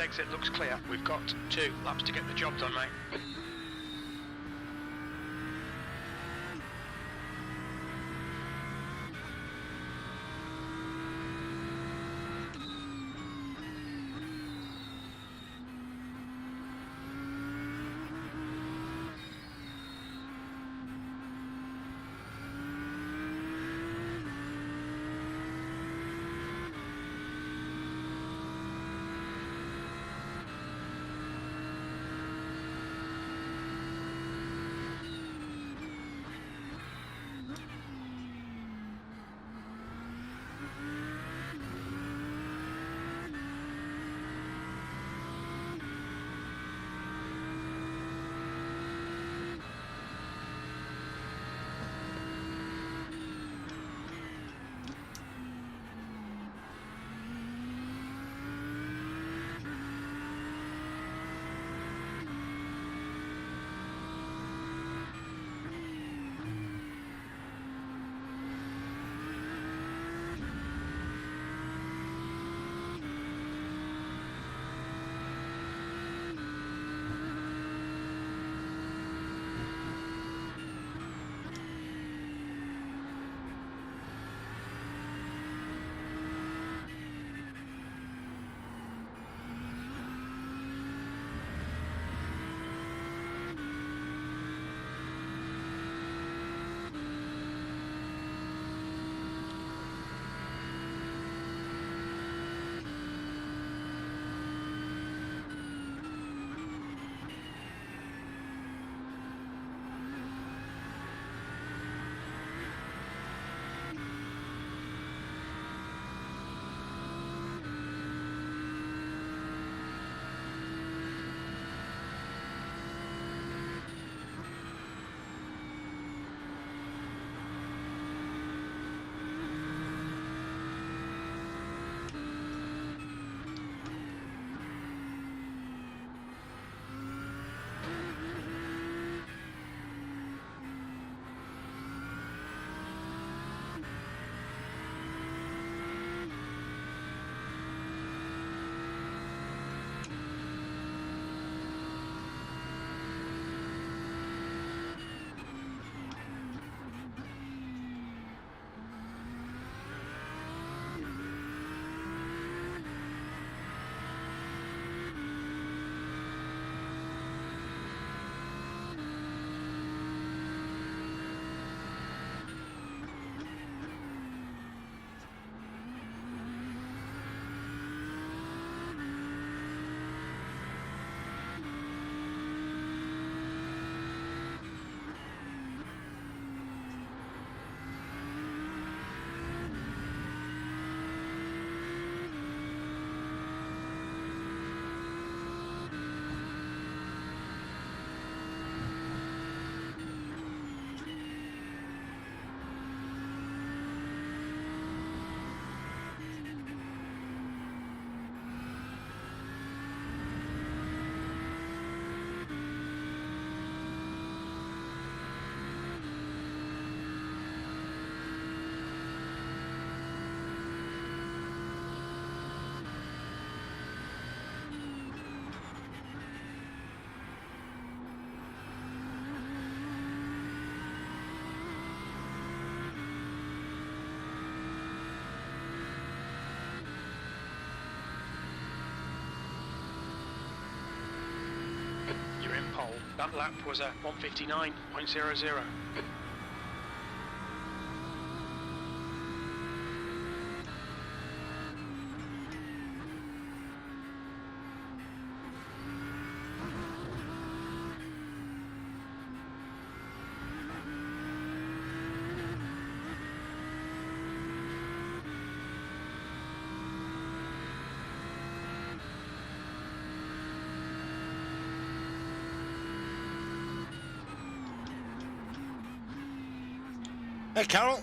exit looks clear. We've got 2 laps to get the job done, mate. That lap was a 1:59.00. Hey, Carol.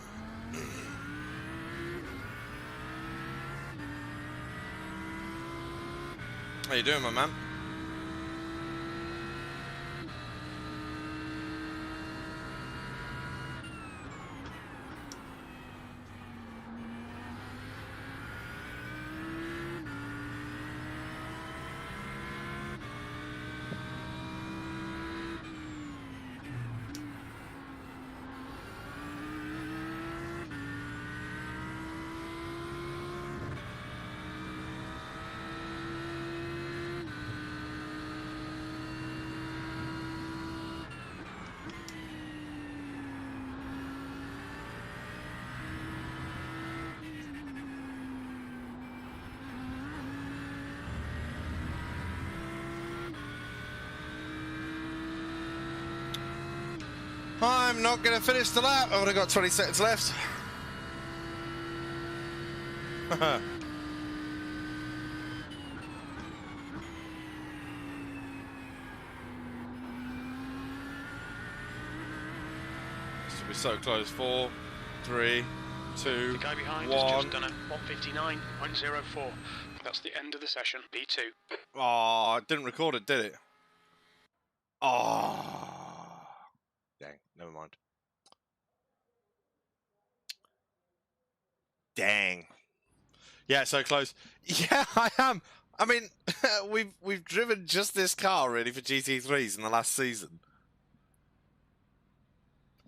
How you doing, my man? I'm not going to finish the lap. I've only got 20 seconds left. This will be so close. 4, 3, 2, The guy behind 1. has just done a 1:59.04. That's the end of the session. P2. Oh, it didn't record it, did it? Oh. Dang, never mind. Dang. Yeah, so close. Yeah, I am. I mean, we've driven just this car really for GT3s in the last season.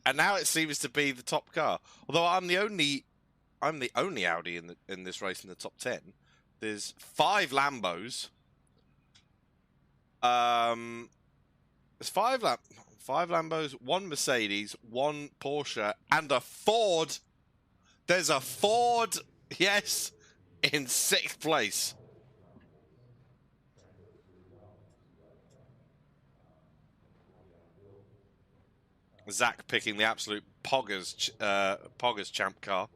And now it seems to be the top car. Although I'm the only Audi in this race in the top 10. There's 5 Lambos. There's 5 Lambos, 1 Mercedes, 1 Porsche, and a Ford. There's a Ford, yes, in 6th place. Zach picking the absolute poggers champ car.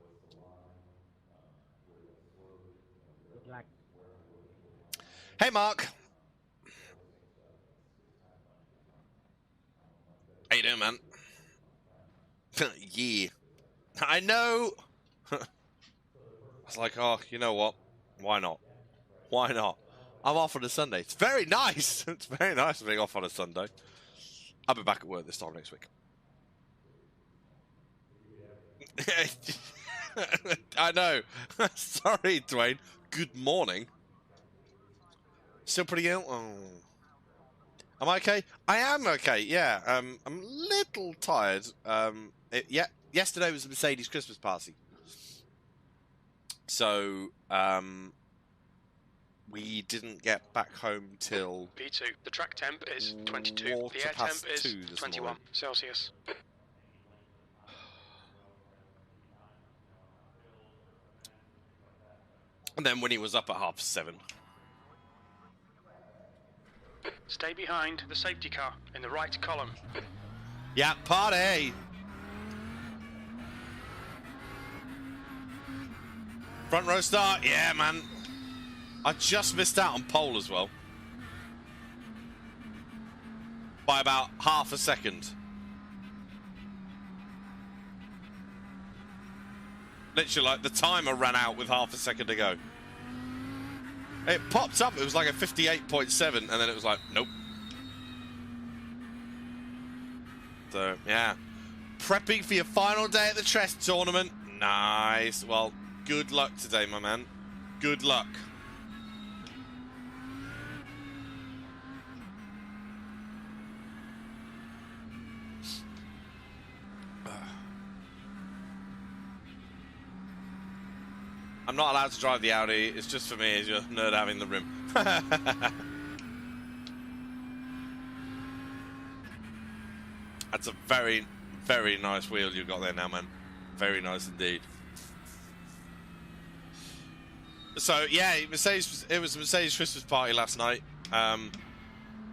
Hey, Mark. How you doing, man? Yeah. I know. I was like, oh, you know what? Why not? Why not? I'm off on a Sunday. It's very nice. It's very nice being off on a Sunday. I'll be back at work this time next week. I know. Sorry, Dwayne. Good morning. Still pretty ill? Oh. Am I okay? I am okay, yeah. I'm a little tired. Yesterday was the Mercedes Christmas party. So, we didn't get back home till... P2. The track temp is 22. The air temp is 21 Celsius. And then when he was up at 7:30. Stay behind the safety car in the right column. Yeah, party! Front row start, yeah, man. I just missed out on pole as well. By about half a second. Literally, like, the timer ran out with half a second to go. It popped up, it was like a 58.7, and then it was like, nope. So, yeah. Prepping for your final day at the Trest tournament. Nice. Well, good luck today, my man. Good luck. I'm not allowed to drive the Audi. It's just for me as your nerd having the rim. That's a very, very nice wheel you've got there now, man. Very nice indeed. So yeah, it was a Mercedes Christmas party last night,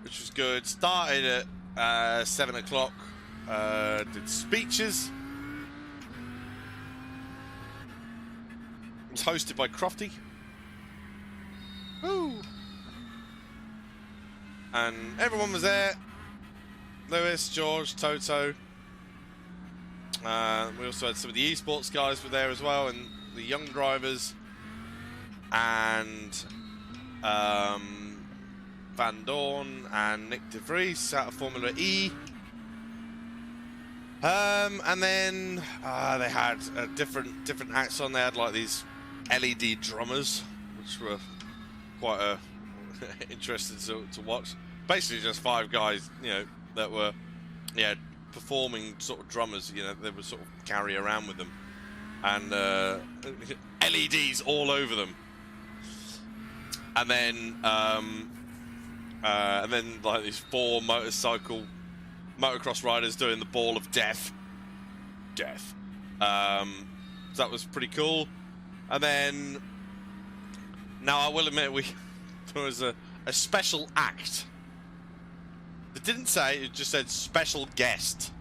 which was good. Started at 7 o'clock. Did speeches. It was hosted by Crofty. Woo! And everyone was there. Lewis, George, Toto. We also had some of the esports guys were there as well, and the young drivers. And Van Dorn and Nick De Vries out of Formula E. And then they had different acts on. They had like these LED drummers, which were quite interesting to watch. Basically, just 5 guys, you know, that were performing sort of drummers. You know, they would sort of carry around with them, and LEDs all over them. And then like these 4 motocross riders doing the ball of death. So that was pretty cool. And then, now I will admit, there was a special act. It didn't say, it just said special guest.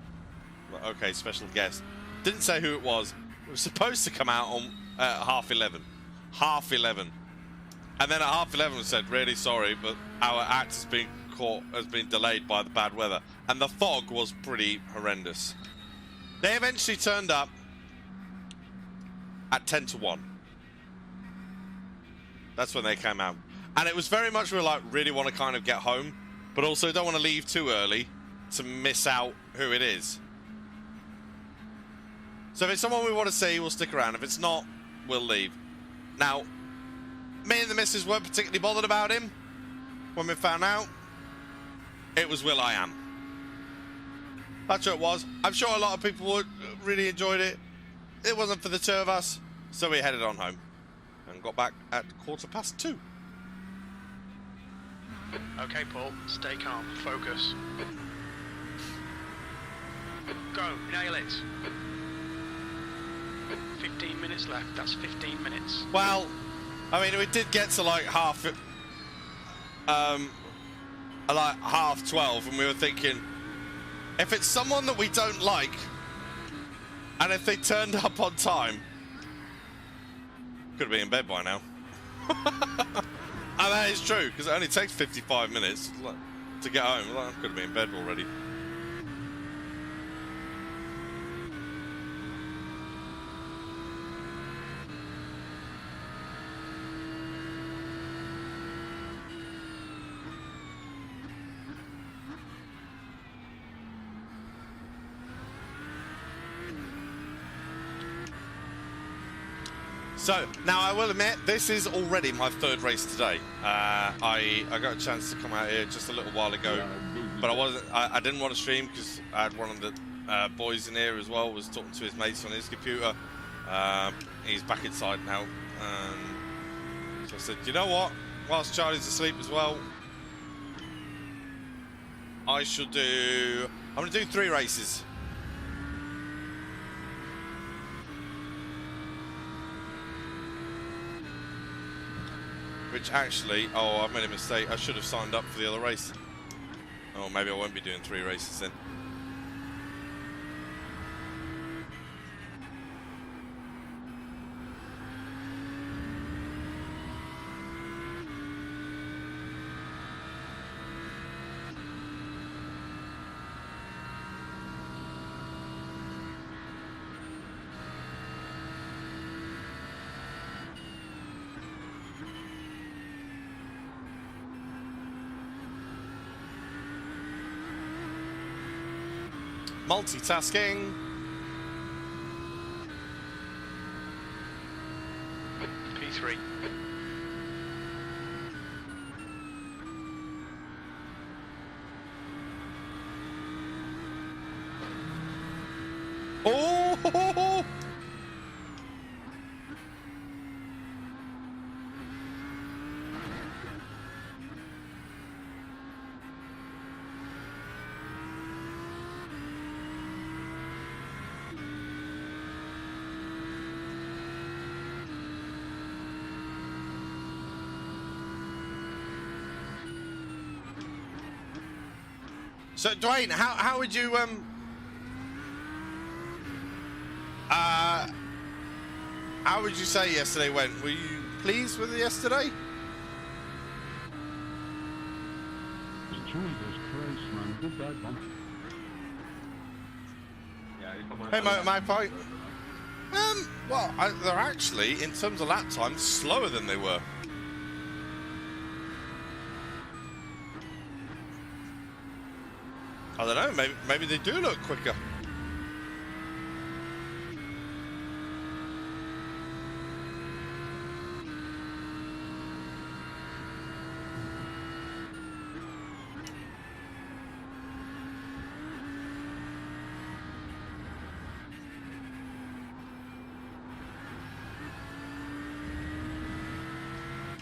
thought, okay, special guest. Didn't say who it was. It was supposed to come out on 11:30. 11:30. And then at 11:30 we said, really sorry, but our act has been delayed by the bad weather. And the fog was pretty horrendous. They eventually turned up at 10:50. That's when they came out. And it was very much, we were like, really want to kind of get home, but also don't want to leave too early to miss out who it is. So if it's someone we want to see, we'll stick around. If it's not, we'll leave. Now, me and the missus weren't particularly bothered about him when we found out. It was will.i.am. That's what it was. I'm sure a lot of people really enjoyed it. It wasn't for the two of us, so we headed on home and got back at 2:15. Okay, Paul, stay calm, focus. Go, nail it. 15 minutes left, that's 15 minutes. Well, I mean, we did get to like half 12, and we were thinking, if it's someone that we don't like, and if they turned up on time, could be in bed by now. And that is true, because it only takes 55 minutes to get home. I could be in bed already. So, now I will admit, this is already my third race today. I got a chance to come out here just a little while ago, but I didn't want to stream because I had one of the boys in here as well, was talking to his mates on his computer. He's back inside now. So I said, you know what, whilst Charlie's asleep as well, I'm going to do 3 races. Which actually, oh, I've made a mistake. I should have signed up for the other race. Oh, maybe I won't be doing 3 races then. Multitasking. P3. Oh! So Dwayne, how would you how would you say yesterday went? Were you pleased with it yesterday? Jesus Christ, man, good bad bump. Hey, my point. Well, they're actually, in terms of lap time, slower than they were. I don't know, maybe they do look quicker.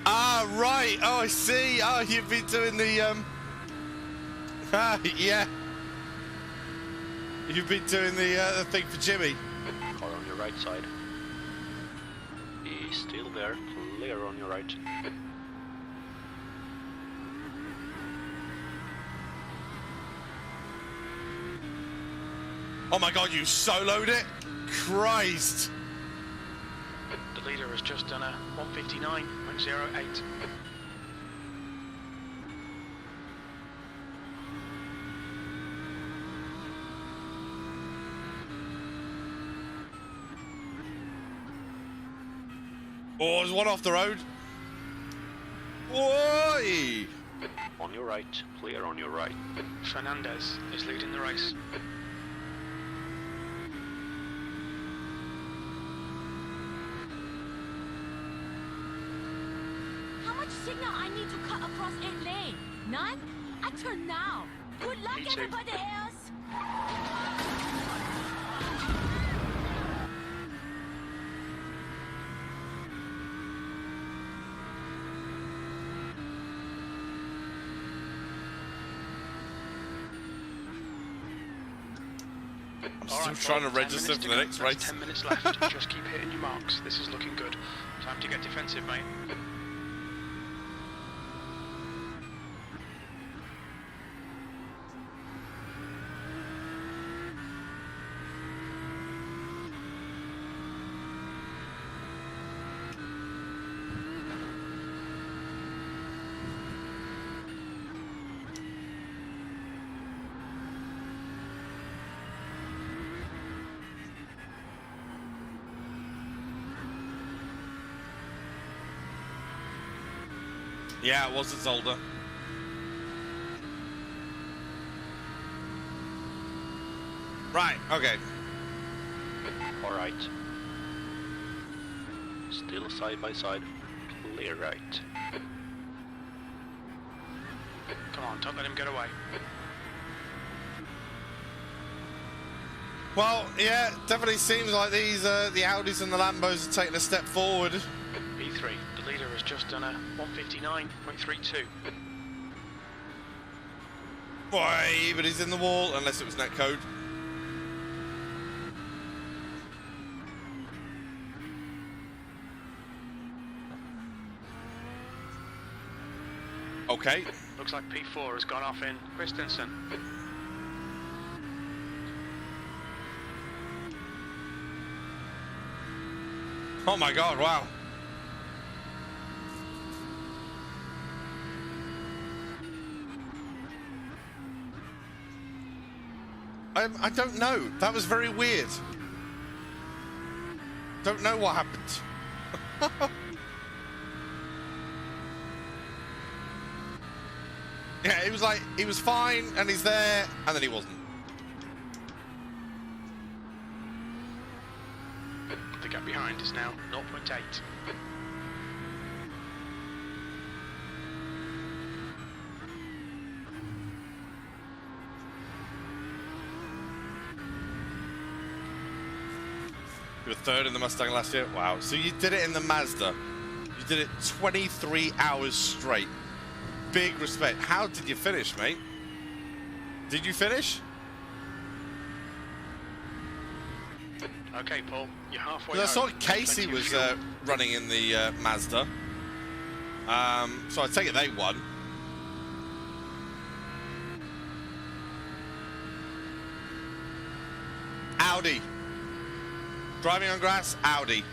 Ah, right. Oh, I see. Oh, you've been doing the yeah. You've been doing the thing for Jimmy. Car on your right side. He's still there, clear on your right. Oh my God, you soloed it? Christ. The leader has just done a 159.08. Oh, there's one off the road. Oi! On your right, clear on your right. Fernandez is leading the race. How much signal I need to cut across 8 lane? None? I turn now. Good luck, Me too. everybody else. I'm still trying to register for the next race. 10 minutes left. Just keep hitting your marks. This is looking good. Time to get defensive, mate. Yeah, it was its older. Right, okay. All right. Still side by side. Clear right. Come on, don't let him get away. Well, yeah, definitely seems like these the Audis and the Lambos are taking a step forward. B3, the leader has just done a 159.32. Boy, but he's in the wall, unless it was netcode. Okay. Looks like P4 has gone off in Christensen. Oh my God, wow. I don't know. That was very weird. Don't know what happened. Yeah, it was like, he was fine, and he's there, and then he wasn't. The gap behind is now 0.8. You were third in the Mustang last year? Wow. So you did it in the Mazda. You did it 23 hours straight. Big respect. How did you finish, mate? Did you finish? Okay, Paul, you're halfway. Because I saw home. Casey Plenty of was fuel. running in the Mazda. So I take it they won. Audi. Driving on grass, Audi.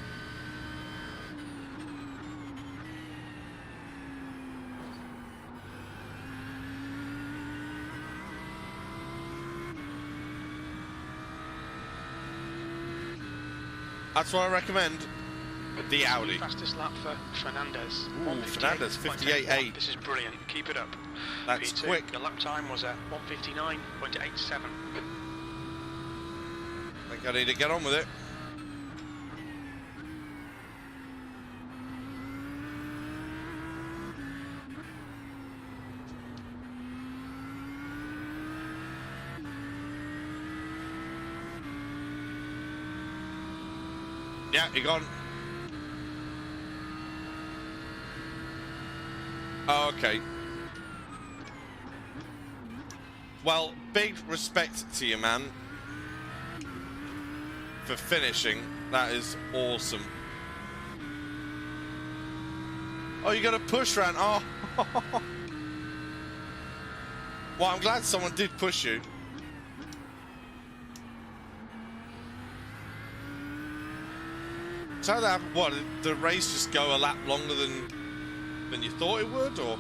That's what I recommend. The Audi. Fastest lap for Fernandez. Ooh, Fernandez, 58.8. This is brilliant. Keep it up. That's P2, quick. The lap time was at 159.87. I think I need to get on with it. Yeah, you gone. Oh, okay. Well, big respect to you, man, for finishing. That is awesome. Oh, you got a push round. Oh. Well, I'm glad someone did push you. So how that, what, did the race just go a lap longer than you thought it would, or?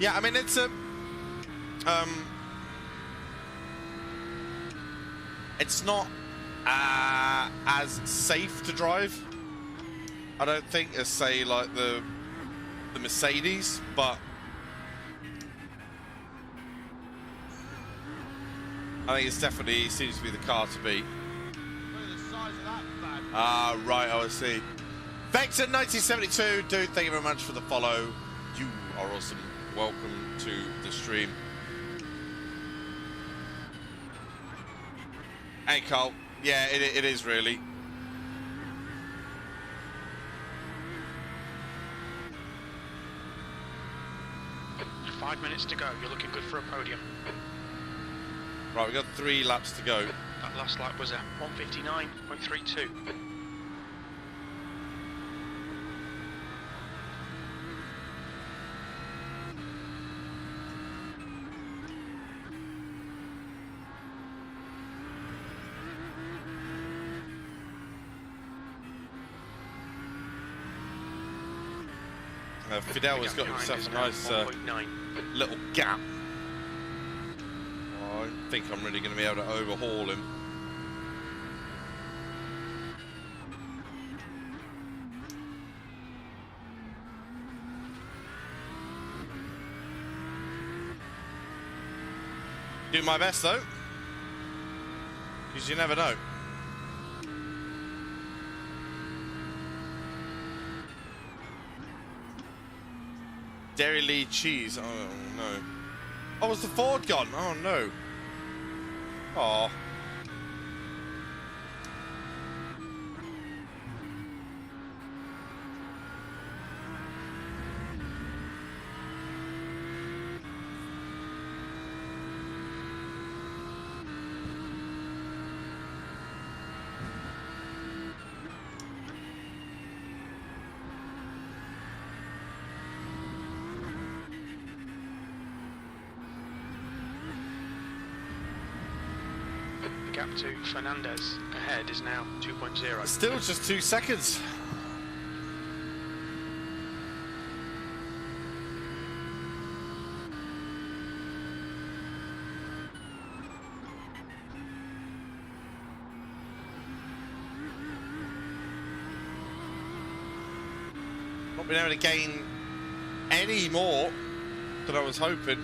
Yeah, I mean, it's a, it's not as safe to drive, I don't think, as say like the Mercedes, but I think it's definitely seems to be the car to beat. Ah, right, I see. Vector 1972, dude, thank you very much for the follow. You are awesome. Welcome to the stream. Hey, Carl. Yeah, it is really. Five minutes to go. You're looking good for a podium. Right, we've got 3 laps to go. That last lap was a 1:59.32. Fidel has got himself a nice little gap. Oh, I don't think I'm really going to be able to overhaul him. Do my best though, because you never know. Dairy Lee cheese. Oh no. Oh, was the Ford gone? Oh no. Oh. Gap to Fernandez ahead is now 2.0. Still just 2 seconds. Not been able to gain any more than I was hoping.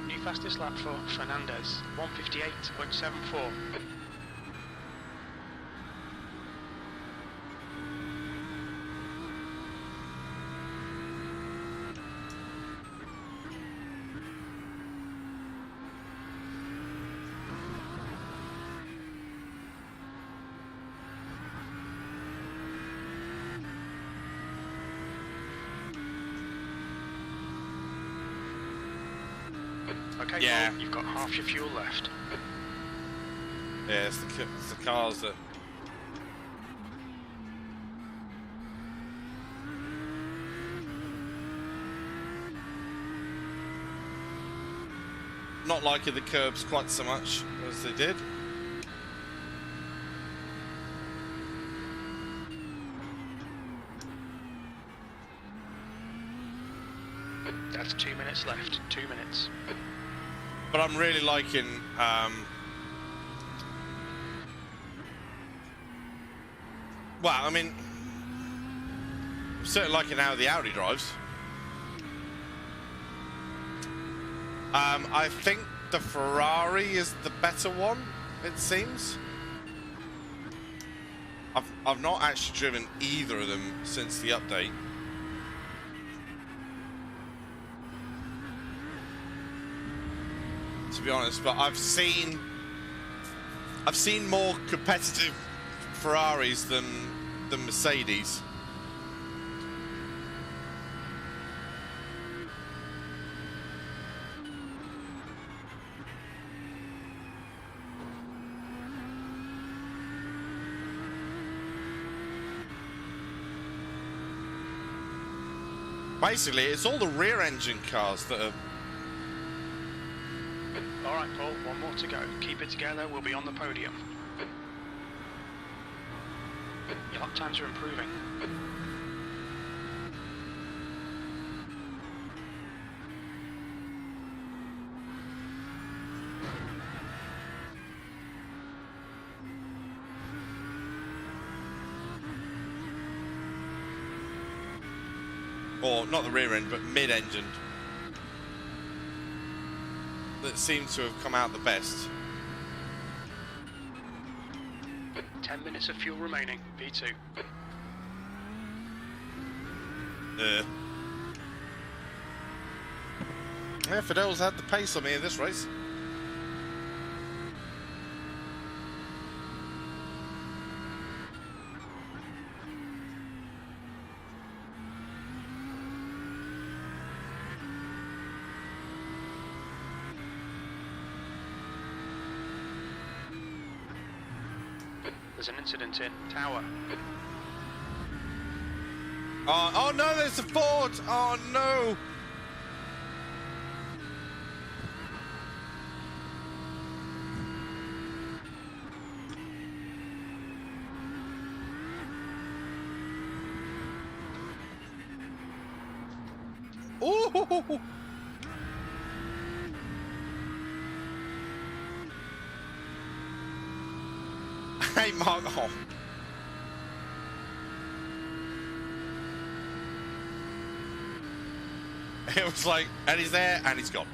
New fastest lap for Fernandez, 1:58.74. Okay, Yeah. Paul, you've got half your fuel left. Yeah, it's the cars that. Not liking the curbs quite so much as they did. That's 2 minutes left. 2 minutes. But I'm really liking well, I mean, I'm certainly liking how the Audi drives. I think the Ferrari is the better one, it seems. I've not actually driven either of them since the update. To be honest, but I've seen more competitive Ferraris than Mercedes. Basically, it's all the rear engine cars that are All right, Paul, one more to go. Keep it together, we'll be on the podium. Your lap times are improving. Or not the rear end, but mid-engine. That seems to have come out the best. 10 minutes of fuel remaining, V2. Yeah, Fidel's had the pace on me in this race. There's an incident in Tower. Oh no, there's a Ford! Oh no! Ooh! Hey, Mark. Oh. It was like, and he's there, and he's gone.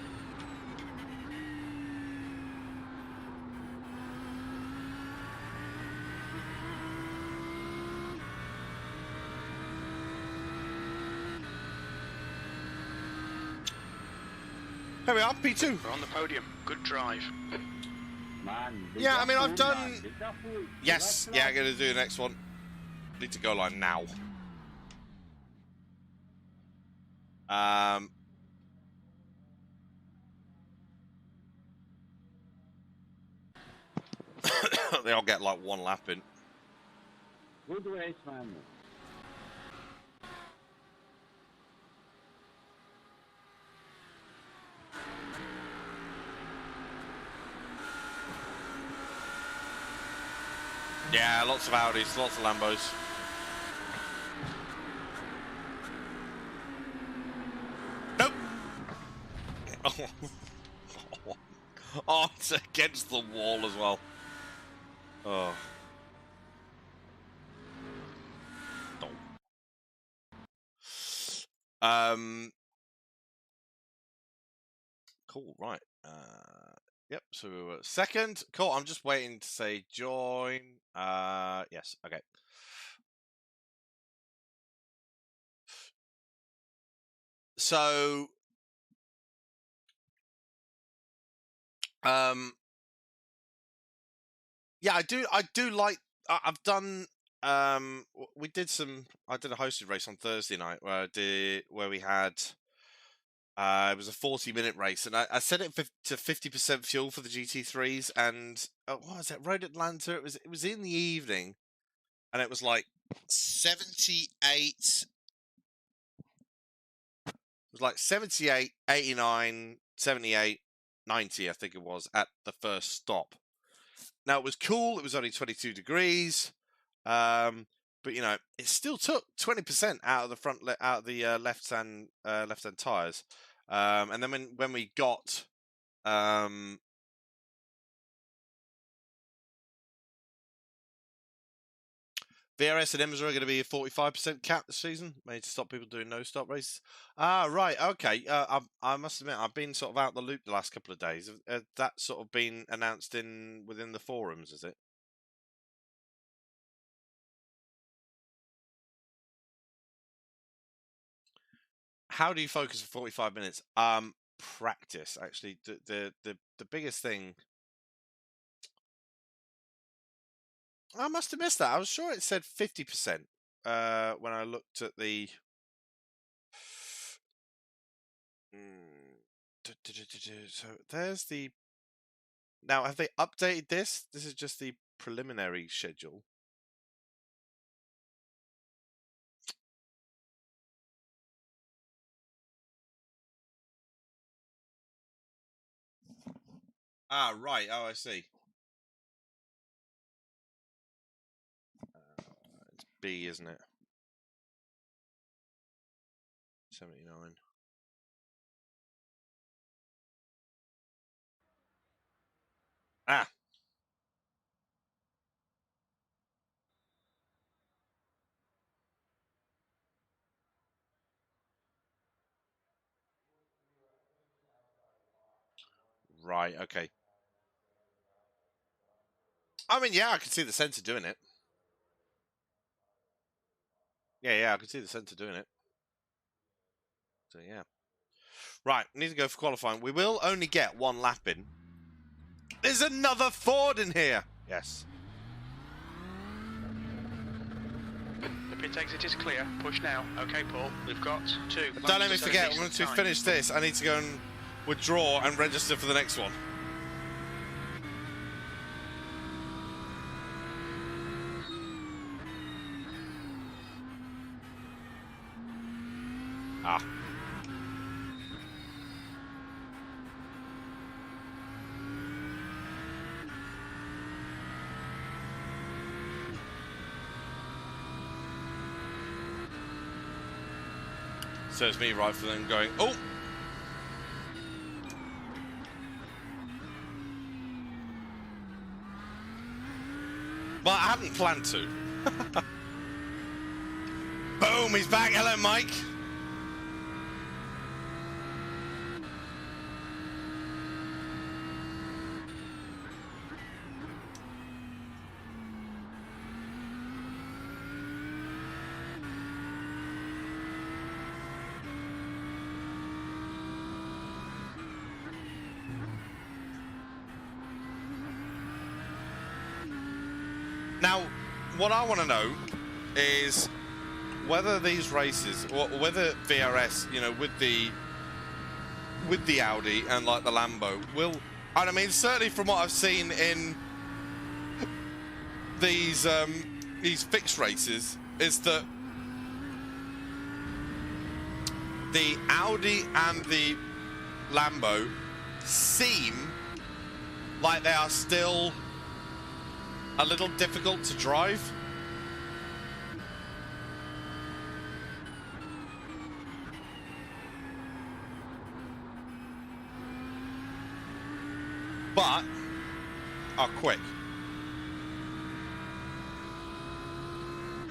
Here we are, P2. We're on the podium. Good drive. Yeah, I mean, I've done... Yes, yeah, I'm going to do the next one. Need to go line now. They all get like one lap in. Good race, man. Yeah, lots of Audis, lots of Lambos. Nope. Oh, it's against the wall as well. Oh. Cool, right. Yep, so we were second. Cool, I'm just waiting to say join. Yes, okay. So, yeah, I do like, I've done, I did a hosted race on Thursday night where we had, it was a 40-minute race, and I set it to 50% fuel for the GT3s, and what was it? Road Atlanta. It was in the evening, and it was like 78. It was like 78, 89, 78, 90, I think it was, at the first stop. Now, it was cool. It was only 22 degrees. But, you know, it still took 20% out of the front, out of the left-hand tyres. And then when we got... VRS and IMSA are going to be a 45% cap this season, made to stop people doing no-stop races. Ah, right, okay. I must admit, I've been sort of out the loop the last couple of days. That sort of been announced within the forums, is it? How do you focus for 45 minutes? Practice, actually. The biggest thing... I must have missed that. I was sure it said 50% when I looked at the... So there's the... Now, have they updated this? This is just the preliminary schedule. Ah, right. Oh, I see. It's B, isn't it? 79. Ah. Right, okay. I mean, yeah, I can see the centre doing it. Yeah, I can see the centre doing it. So, yeah. Right, need to go for qualifying. We will only get one lap in. There's another Ford in here! Yes. The pit exit is clear. Push now. Okay, Paul. We've got 2. Don't let me forget, once we finish this, I need to go and withdraw and register for the next one. Ah. So it's me right for them going, oh! Well, I hadn't planned to. Boom, he's back. Hello, Mike. Now, what I want to know is whether these races, or whether VRS, you know, with the Audi and like the Lambo, will, and I mean, certainly from what I've seen in these fixed races, is that the Audi and the Lambo seem like they are still a little difficult to drive. But are quick.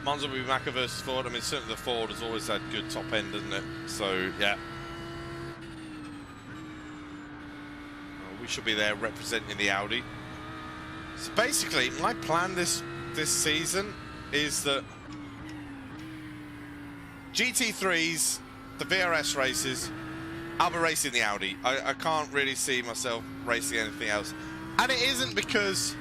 Monza will be Macca versus Ford. I mean, certainly the Ford has always had good top end, hasn't it? So, yeah. We should be there representing the Audi. So basically, my plan this season is that GT3s, the VRS races, I'll be racing the Audi. I can't really see myself racing anything else. And it isn't because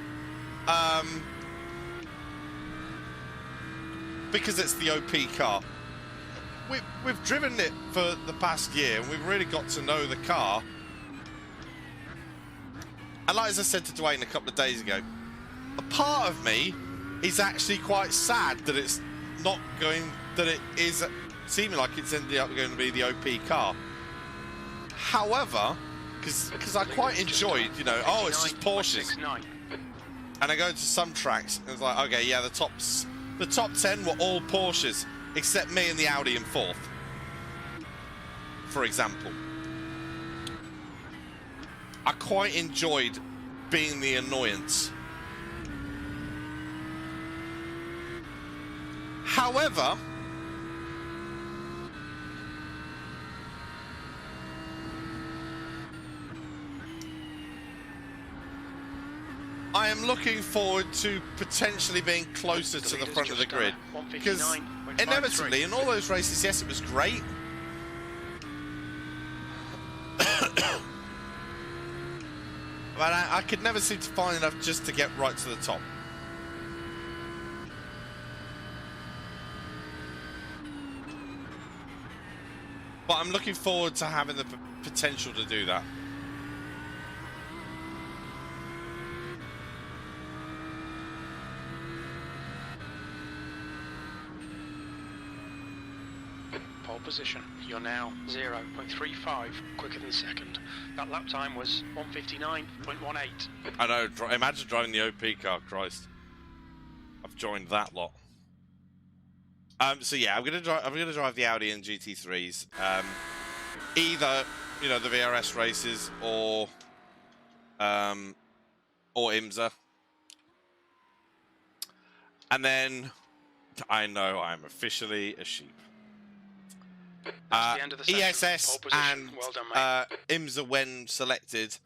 it's the OP car. We've driven it for the past year, and we've really got to know the car. And like as I said to Dwayne a couple of days ago, a part of me is actually quite sad that it's not going, that it is seeming like it's ended up going to be the OP car. However, because I quite enjoyed, you know, oh, it's just Porsches. And I go to some tracks and it's like, okay, yeah, the top 10 were all Porsches, except me and the Audi in 4th, for example. I quite enjoyed being the annoyance. However, I am looking forward to potentially being closer to the front of the grid, because inevitably in all those races, yes, it was great. But I could never seem to find enough just to get right to the top. But I'm looking forward to having the potential to do that. Pole position. You're now 0.35 quicker than second. That lap time was 1:59.18. I know. Imagine driving the OP car. Christ, I've joined that lot. So yeah, I'm gonna drive the Audi and GT3s. Either the VRS races or IMSA. And then I know I'm officially a sheep. That's the end of the session. ESS Pole position. and Well done, mate. IMSA, when selected,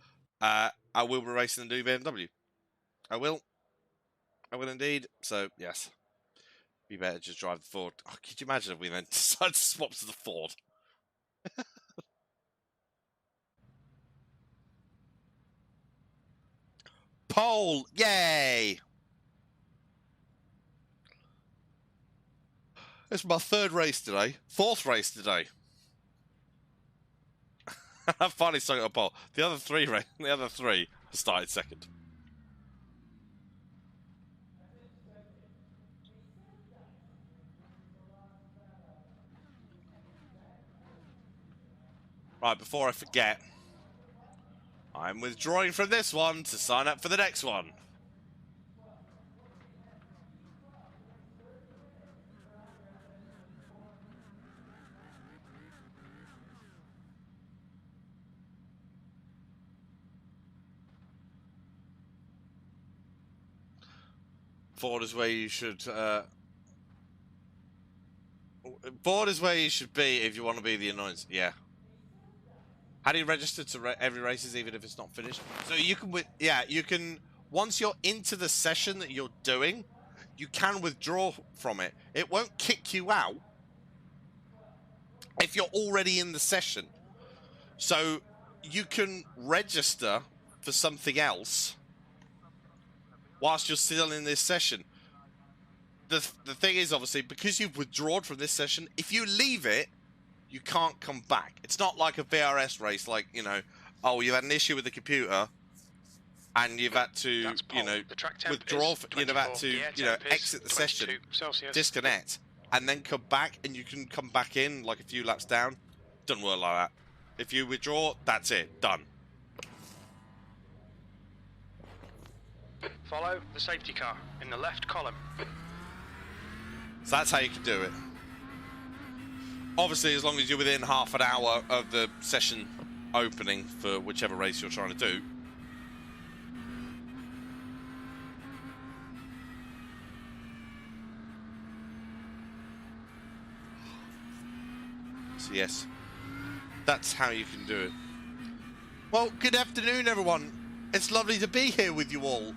I will be racing the new BMW. I will indeed. So yes, we better just drive the Ford. Oh, could you imagine if we then decide to swap to the Ford? Pole, yay! It's my third race today. Fourth race today. I've finally stuck at a pole. The other three started second. Right, before I forget, I'm withdrawing from this one to sign up for the next one. Ford is where you should. Ford is where you should be if you want to be the annoyance. Yeah. How do you register to every races, even if it's not finished? So you can, you can. Once you're into the session that you're doing, you can withdraw from it. It won't kick you out if you're already in the session. So you can register for something else whilst you're still in this session. The thing is, obviously, because you've withdrawn from this session, if you leave it, you can't come back. It's not like a VRS race, like, oh, you've had an issue with the computer and you've had to, withdraw, you've had to, exit the session, disconnect, and then come back, and you can come back in like a few laps down. Doesn't work like that. If you withdraw, that's it. Done. Follow the safety car in the left column. So that's how you can do it. Obviously, as long as you're within half an hour of the session opening for whichever race you're trying to do. So yes, that's how you can do it. Well, good afternoon, everyone. It's lovely to be here with you all.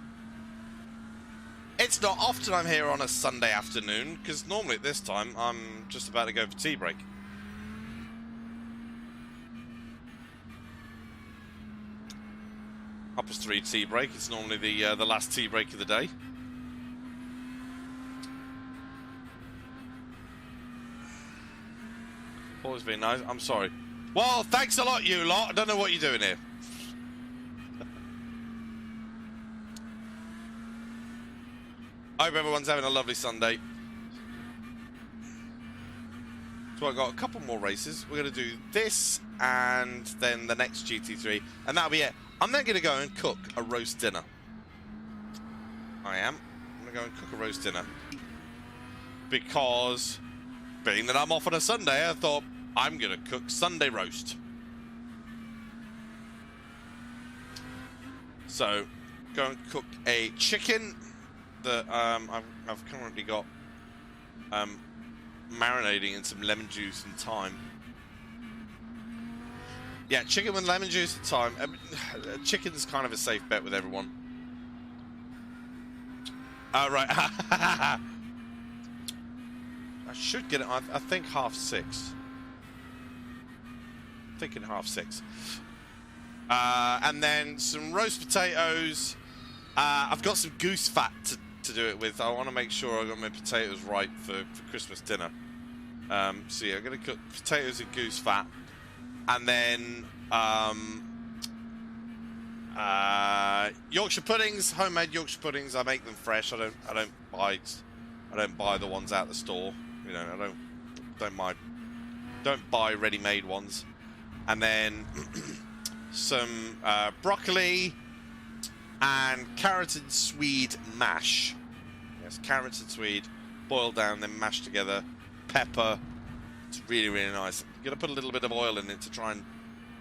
It's not often I'm here on a Sunday afternoon, because normally at this time I'm just about to go for tea break. +3 tea break. It's normally the last tea break of the day. Always been nice. I'm sorry. Well, thanks a lot, you lot. I don't know what you're doing here. I hope everyone's having a lovely Sunday. So I've got a couple more races. We're going to do this and then the next GT3, and that'll be it. I'm then going to go and cook a roast dinner. I am. I'm going to go and cook a roast dinner. Because, being that I'm off on a Sunday, I thought I'm going to cook Sunday roast. So, go and cook a chicken that I've currently got marinating in some lemon juice and thyme. Yeah, chicken with lemon juice and thyme. Chicken's kind of a safe bet with everyone. Right. I should get it, I think 6:30. Thinking 6:30. And then some roast potatoes. I've got some goose fat to do it with. I want to make sure I got my potatoes right for Christmas dinner. So yeah, I'm going to cook potatoes and goose fat. And then Yorkshire puddings, homemade Yorkshire puddings. I make them fresh. I don't buy the ones out the store. I don't Don't buy ready-made ones. And then some broccoli and carrot and swede mash. Yes, carrots and swede, boiled down, then mashed together. Pepper. It's really, really nice. You're going to put a little bit of oil in it to try and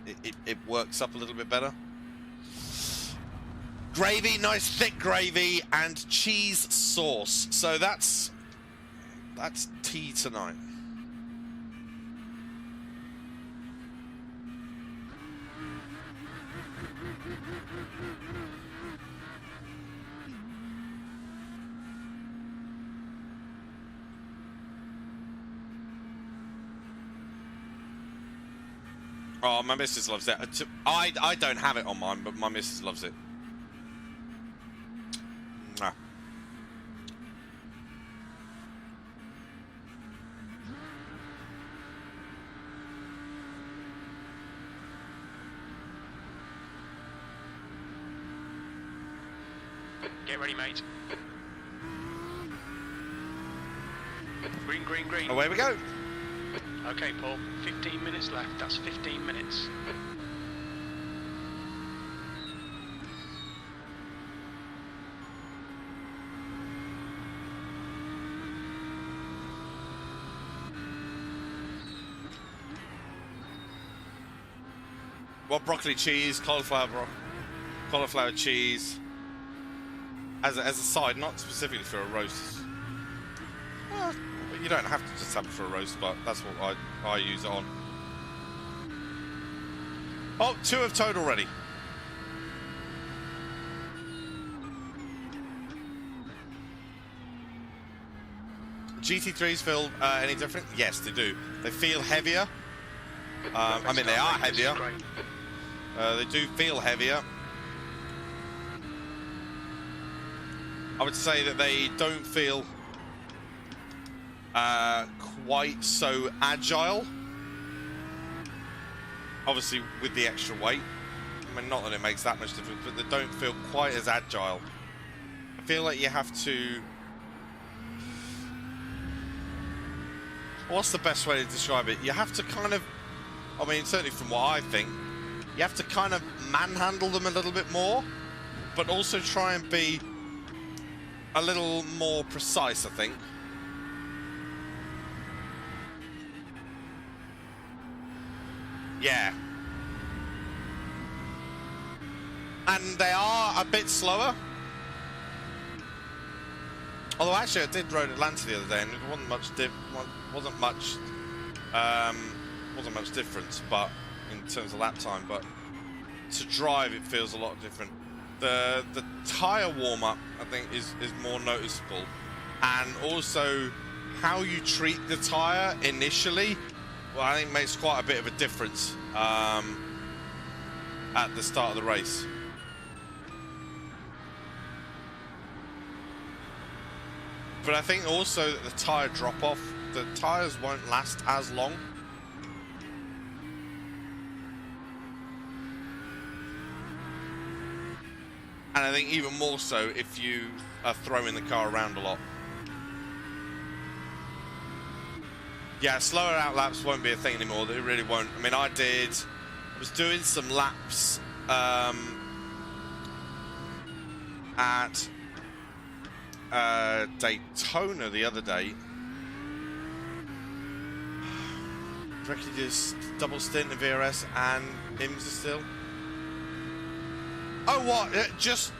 it works up a little bit better. Gravy, nice thick gravy, and cheese sauce. So that's tea tonight. Oh, my missus loves it. I don't have it on mine, but my missus loves it. Mwah. Get ready, mate. Green, green, green. Away we go. Okay, Paul. 15 minutes left. That's 15 minutes. Well, broccoli cheese, cauliflower cheese. As a side, not specifically for a roast. Well, you don't have to just have it for a roast, but that's what I use it on. Oh, 2 have towed already. GT3s feel any different? Yes, they do. They feel heavier. I mean, they are heavier. They do feel heavier. I would say that they don't feel quite so agile. Obviously, with the extra weight. I mean, not that it makes that much difference, but they don't feel quite as agile. I feel like you have to... What's the best way to describe it? You have to kind of... I mean, certainly from what I think, you have to kind of manhandle them a little bit more, but also try and be a little more precise, I think. Yeah. And they are a bit slower. Although actually I did Road Atlanta the other day and it wasn't much difference, but in terms of lap time, but to drive it feels a lot different. The tyre warm-up I think is more noticeable, and also how you treat the tyre initially, well, I think makes quite a bit of a difference at the start of the race. But I think also that the tyre drop-off, the tyres won't last as long. And I think even more so if you are throwing the car around a lot. Yeah, slower out laps won't be a thing anymore. They really won't. I mean, I was doing some laps at Daytona the other day. I reckon you just double stint in VRS and IMSA still. Oh, what? Just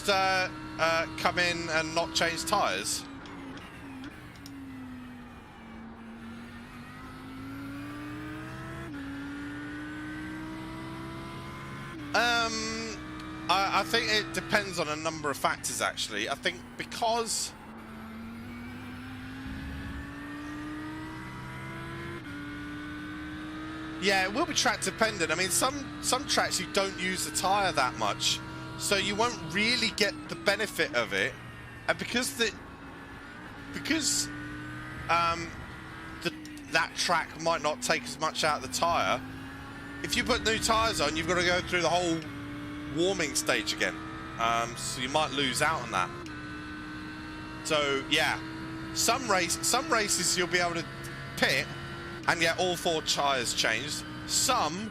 come in and not change tyres? I think it depends on a number of factors, actually. I think because... Yeah, it will be track dependent. I mean, some tracks you don't use the tyre that much, so you won't really get the benefit of it. And because that track might not take as much out of the tyre, if you put new tyres on, you've got to go through the whole warming stage again. So you might lose out on that. So yeah, some races you'll be able to pit and get all 4 tyres changed. Some,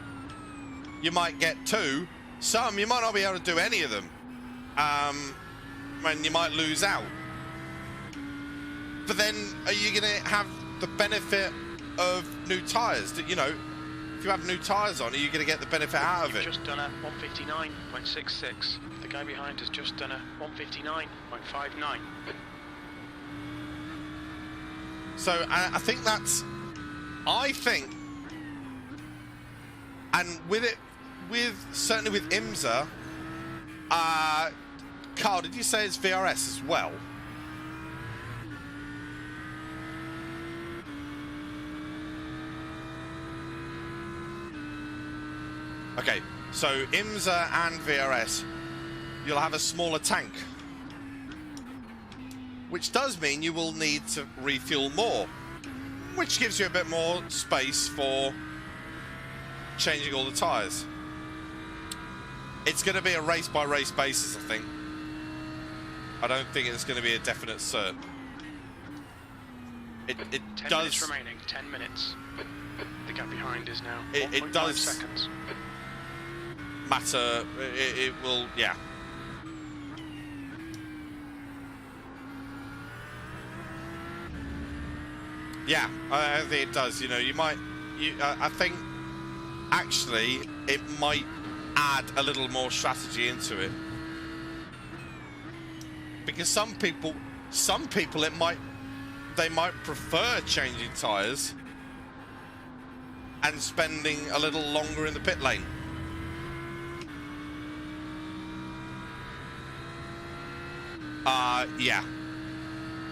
you might get 2. Some, you might not be able to do any of them. And you might lose out. But then, are you going to have the benefit of new tyres? You know, if you have new tyres on, are you going to get the benefit out of it? You've just done a 159.66. The guy behind has just done a 159.59. So I think that's, and with it, certainly with IMSA, Carl, did you say it's VRS as well? Okay, so IMSA and VRS, you'll have a smaller tank, which does mean you will need to refuel more, which gives you a bit more space for changing all the tyres. It's going to be a race-by-race basis, I think. I don't think it's going to be a definite cert. It 10 does minutes remaining. 10 minutes. The gap behind is now it does seconds. Matter. It will, yeah. Yeah, I think it does. You know, you might. I think actually it might add a little more strategy into it, because some people they might prefer changing tyres and spending a little longer in the pit lane.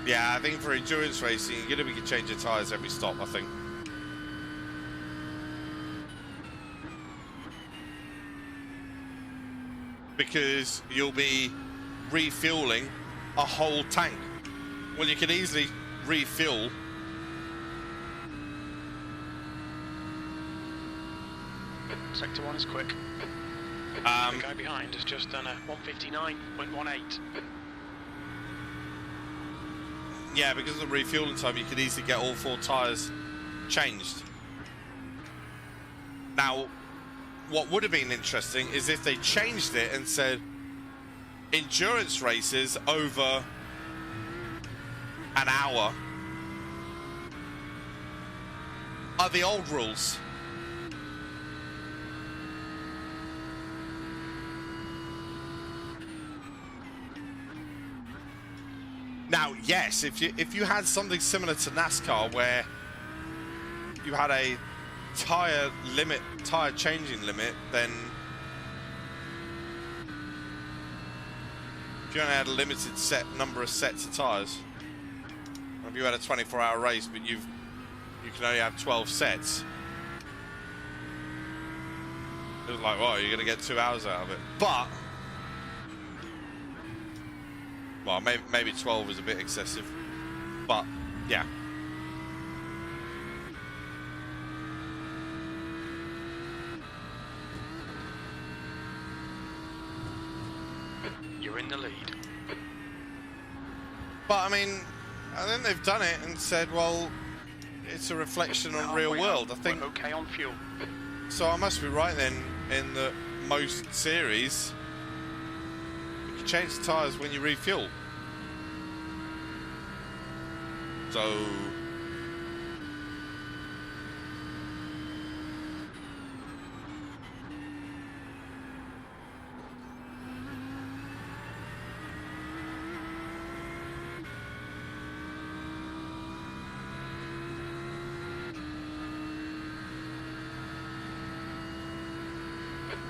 Yeah, I think for endurance racing, you're going to be changing tyres every stop, I think. Because you'll be refueling a whole tank. Well, you could easily refuel Sector 1 is quick. The guy behind has just done a 159.18. yeah, because of the refueling time, you could easily get all 4 tyres changed. Now, what would have been interesting is if they changed it and said endurance races over an hour are the old rules. Now, yes, if you had something similar to NASCAR where you had a tyre changing limit, then if you only had a limited number of sets of tyres, if you had a 24-hour race but you can only have 12 sets, it was like, well, you're going to get 2 hours out of it. But well, maybe 12 is a bit excessive, but yeah. You're in the lead. But I mean, I think they've done it and said, well, it's a reflection on real world. I think. We're okay on fuel. So I must be right then in that most series you can change the tyres when you refuel. So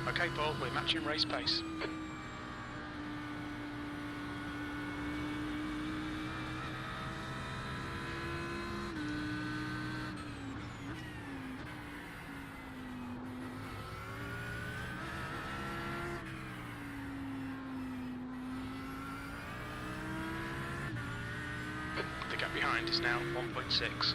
Okay, Paul, we're matching race pace. The gap behind is now 1.6.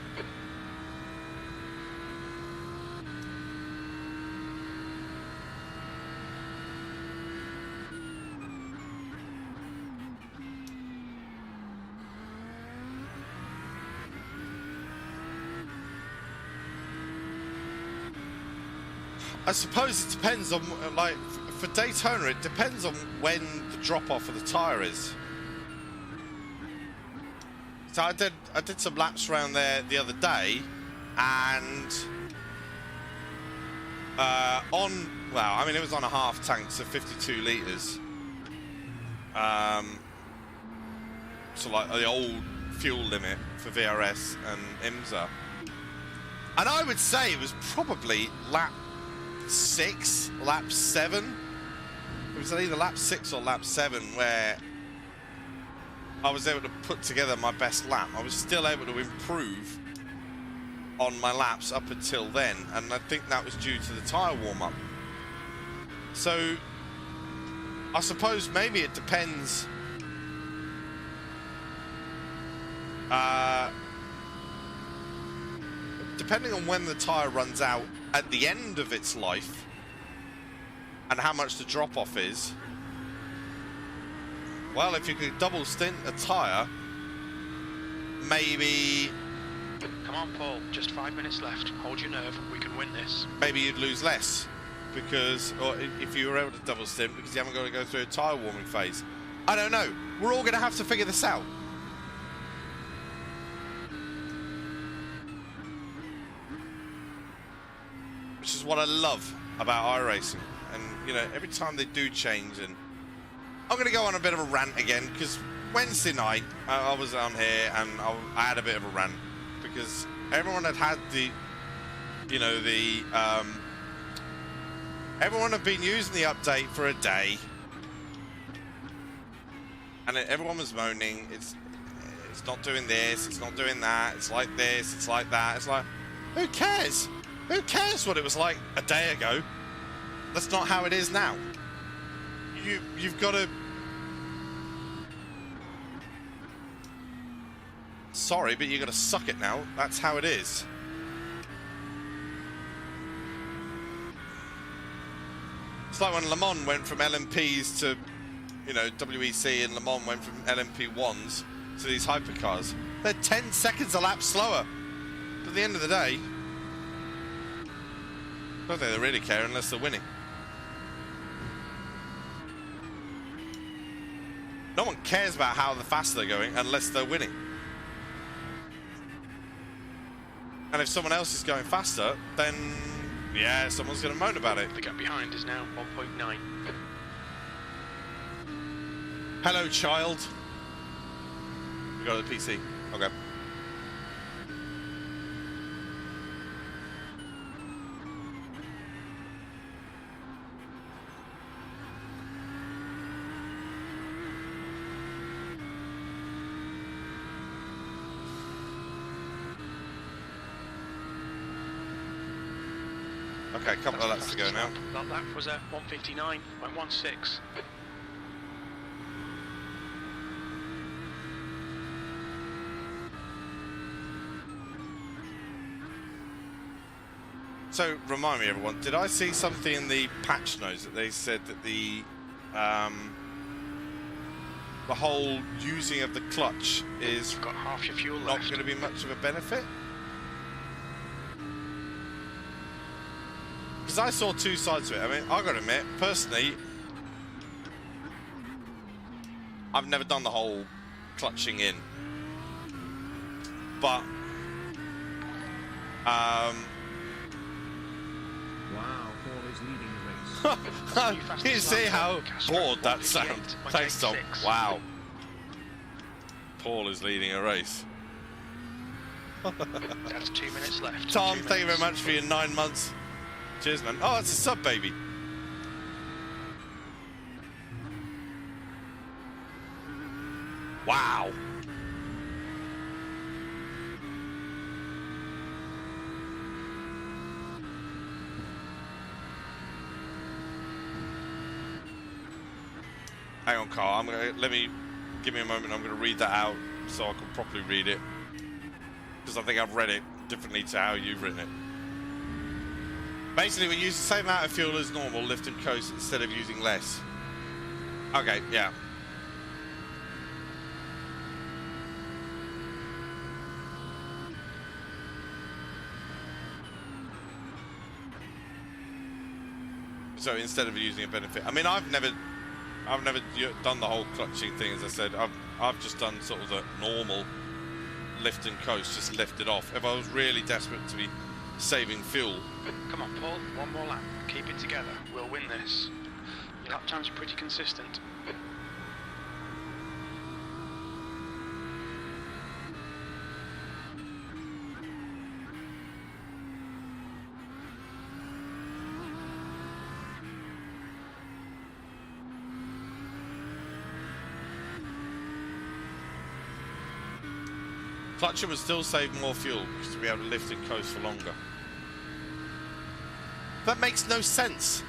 I suppose it depends on, like, for Daytona, it depends on when the drop-off of the tyre is. So I did some laps around there the other day, and it was on a half tank, so 52 litres. So like the old fuel limit for VRS and IMSA. And I would say it was probably lap 6, lap 7. It was either lap 6 or lap 7 where I was able to put together my best lap. I was still able to improve on my laps up until then, and I think that was due to the tyre warm-up. So I suppose maybe it depends. Depending on when the tyre runs out at the end of its life and how much the drop-off is. Well, if you could double stint a tyre, maybe... Come on, Paul. Just 5 minutes left. Hold your nerve. We can win this. Maybe you'd lose less, because, or if you were able to double stint, because you haven't got to go through a tyre warming phase. I don't know. We're all going to have to figure this out. Which is what I love about iRacing. And, you know, every time they do change, and I'm going to go on a bit of a rant again, because Wednesday night, I was on here, and I had a bit of a rant, because everyone had the, you know, the, everyone had been using the update for a day, and everyone was moaning, it's not doing this, it's not doing that, it's like this, it's like that. It's like, who cares? Who cares what it was like a day ago? That's not how it is now. You've got to... Sorry, but you've got to suck it now. That's how it is. It's like when Le Mans went from LMPs to, you know, WEC, and Le Mans went from LMP1s to these hypercars. They're 10 seconds a lap slower. But at the end of the day, I don't think they really care unless they're winning. No one cares about how fast they're going unless they're winning. And if someone else is going faster, then yeah, someone's going to moan about it. The gap behind is now 1.9. Hello, child. You go to the PC. Okay. Okay, a couple of laps to go now. That lap was at 1:59.16. So, remind me, everyone, did I see something in the patch notes that they said that the whole using of the clutch is You've got half your fuel not left. going to be much of a benefit? Because I saw two sides of it. I mean, I've got to admit, personally, I've never done the whole clutching in. But, Wow, Paul is leading the race. you see how bored that sounds. Thanks, Tom. Wow. Paul is leading a race. That's 2 minutes left. Tom, 2 thank you very minutes. much for your 9 months. Cheers, man. Oh, it's a sub, baby. Wow. Hang on, Carl. Give me a moment. I'm gonna read that out so I can properly read it, because I think I've read it differently to how you've written it. Basically, we use the same amount of fuel as normal, lift and coast, instead of using less. Okay, yeah. So instead of using a benefit, I mean, I've never done the whole clutching thing. As I said, I've just done sort of the normal lift and coast, just lift it off. If I was really desperate to be saving fuel. Come on, Paul. One more lap. Keep it together. We'll win this. Your lap times are pretty consistent. Clutcher would still save more fuel because to be able to lift and coast for longer. That makes no sense.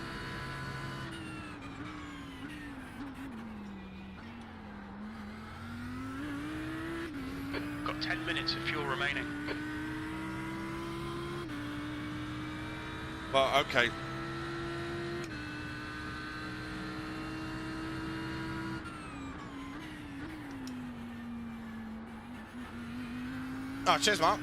Got 10 minutes of fuel remaining. Well, okay. Oh, cheers, Mark.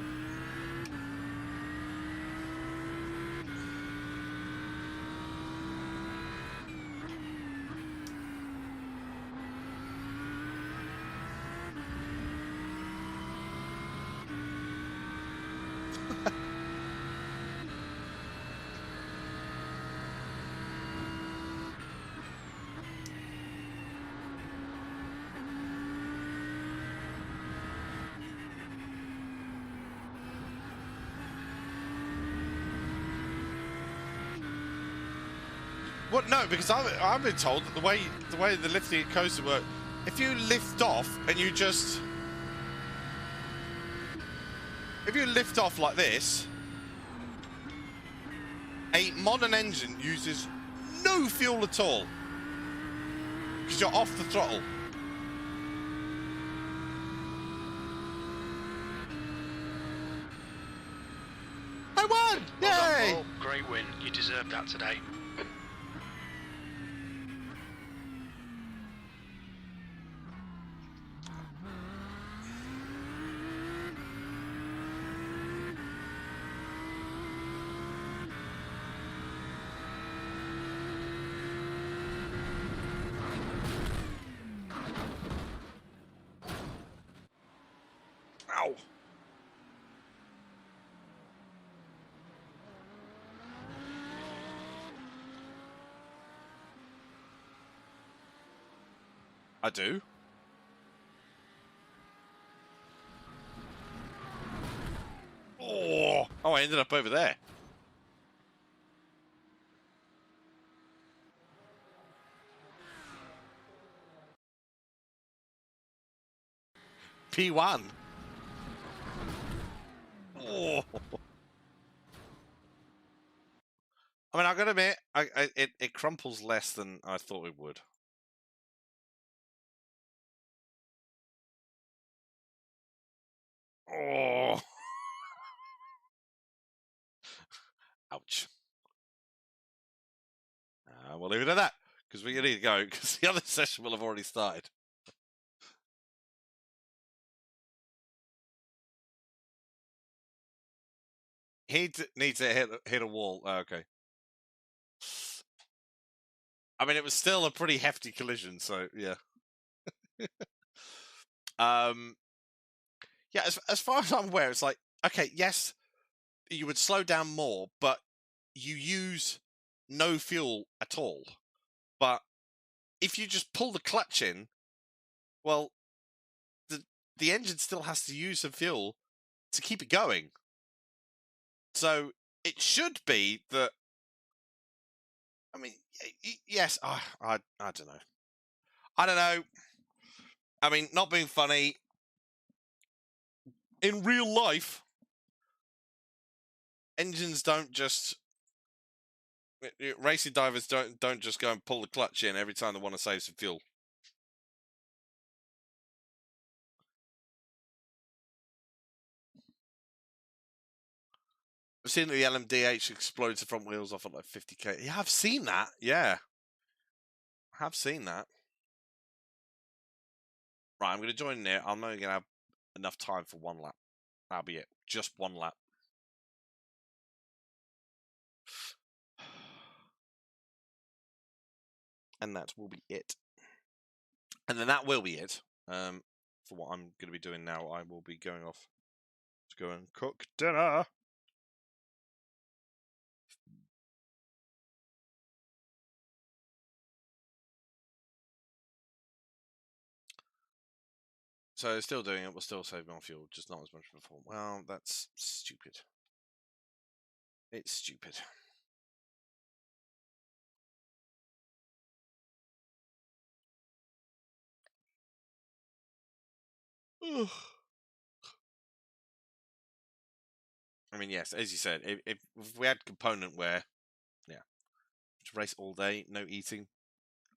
What? No, because I've been told that the way the lifting and coasting work, if you lift off and you just lift off like this, a modern engine uses no fuel at all because you're off the throttle. I won! Yay! Well done, Paul. Great win. You deserved that today. Ow! I do. Oh, I ended up over there. P1. Oh. I mean, I gotta admit, it crumples less than I thought it would. Oh. Ouch. We'll leave it at that, because we need to go, because the other session will have already started. He needs to hit a wall. Oh, okay. I mean, it was still a pretty hefty collision, so yeah. Yeah, as far as I'm aware, it's like, okay, yes, you would slow down more, but you use no fuel at all. But if you just pull the clutch in, well, the engine still has to use some fuel to keep it going. So it should be that. I mean, yes, I don't know. I don't know. I mean, not being funny. In real life, engines don't just. Racing divers don't just go and pull the clutch in every time they want to save some fuel. I've seen that the LMDH explodes the front wheels off at like 50k. Yeah, I've seen that. Yeah, I have seen that. Right, I'm going to join in there. I'm only going to have enough time for one lap. That'll be it. Just one lap. And that will be it. And then that will be it. For what I'm going to be doing now, I will be going off to go and cook dinner. So still doing it, we're still saving on fuel, just not as much before. Well, that's stupid. It's stupid. I mean, yes, as you said, if we had component wear, yeah, to race all day, no eating.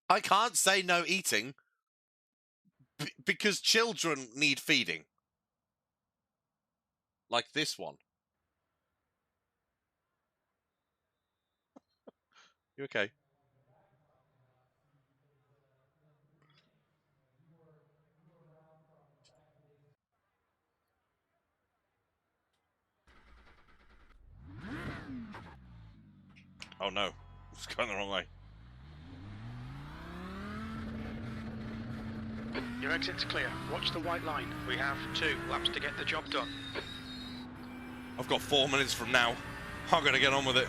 I can't say no eating because children need feeding. Like this one. You okay? Oh no, it's going the wrong way. Your exit's clear. Watch the white line. We have 2 laps to get the job done. I've got 4 minutes from now. I'm going to get on with it.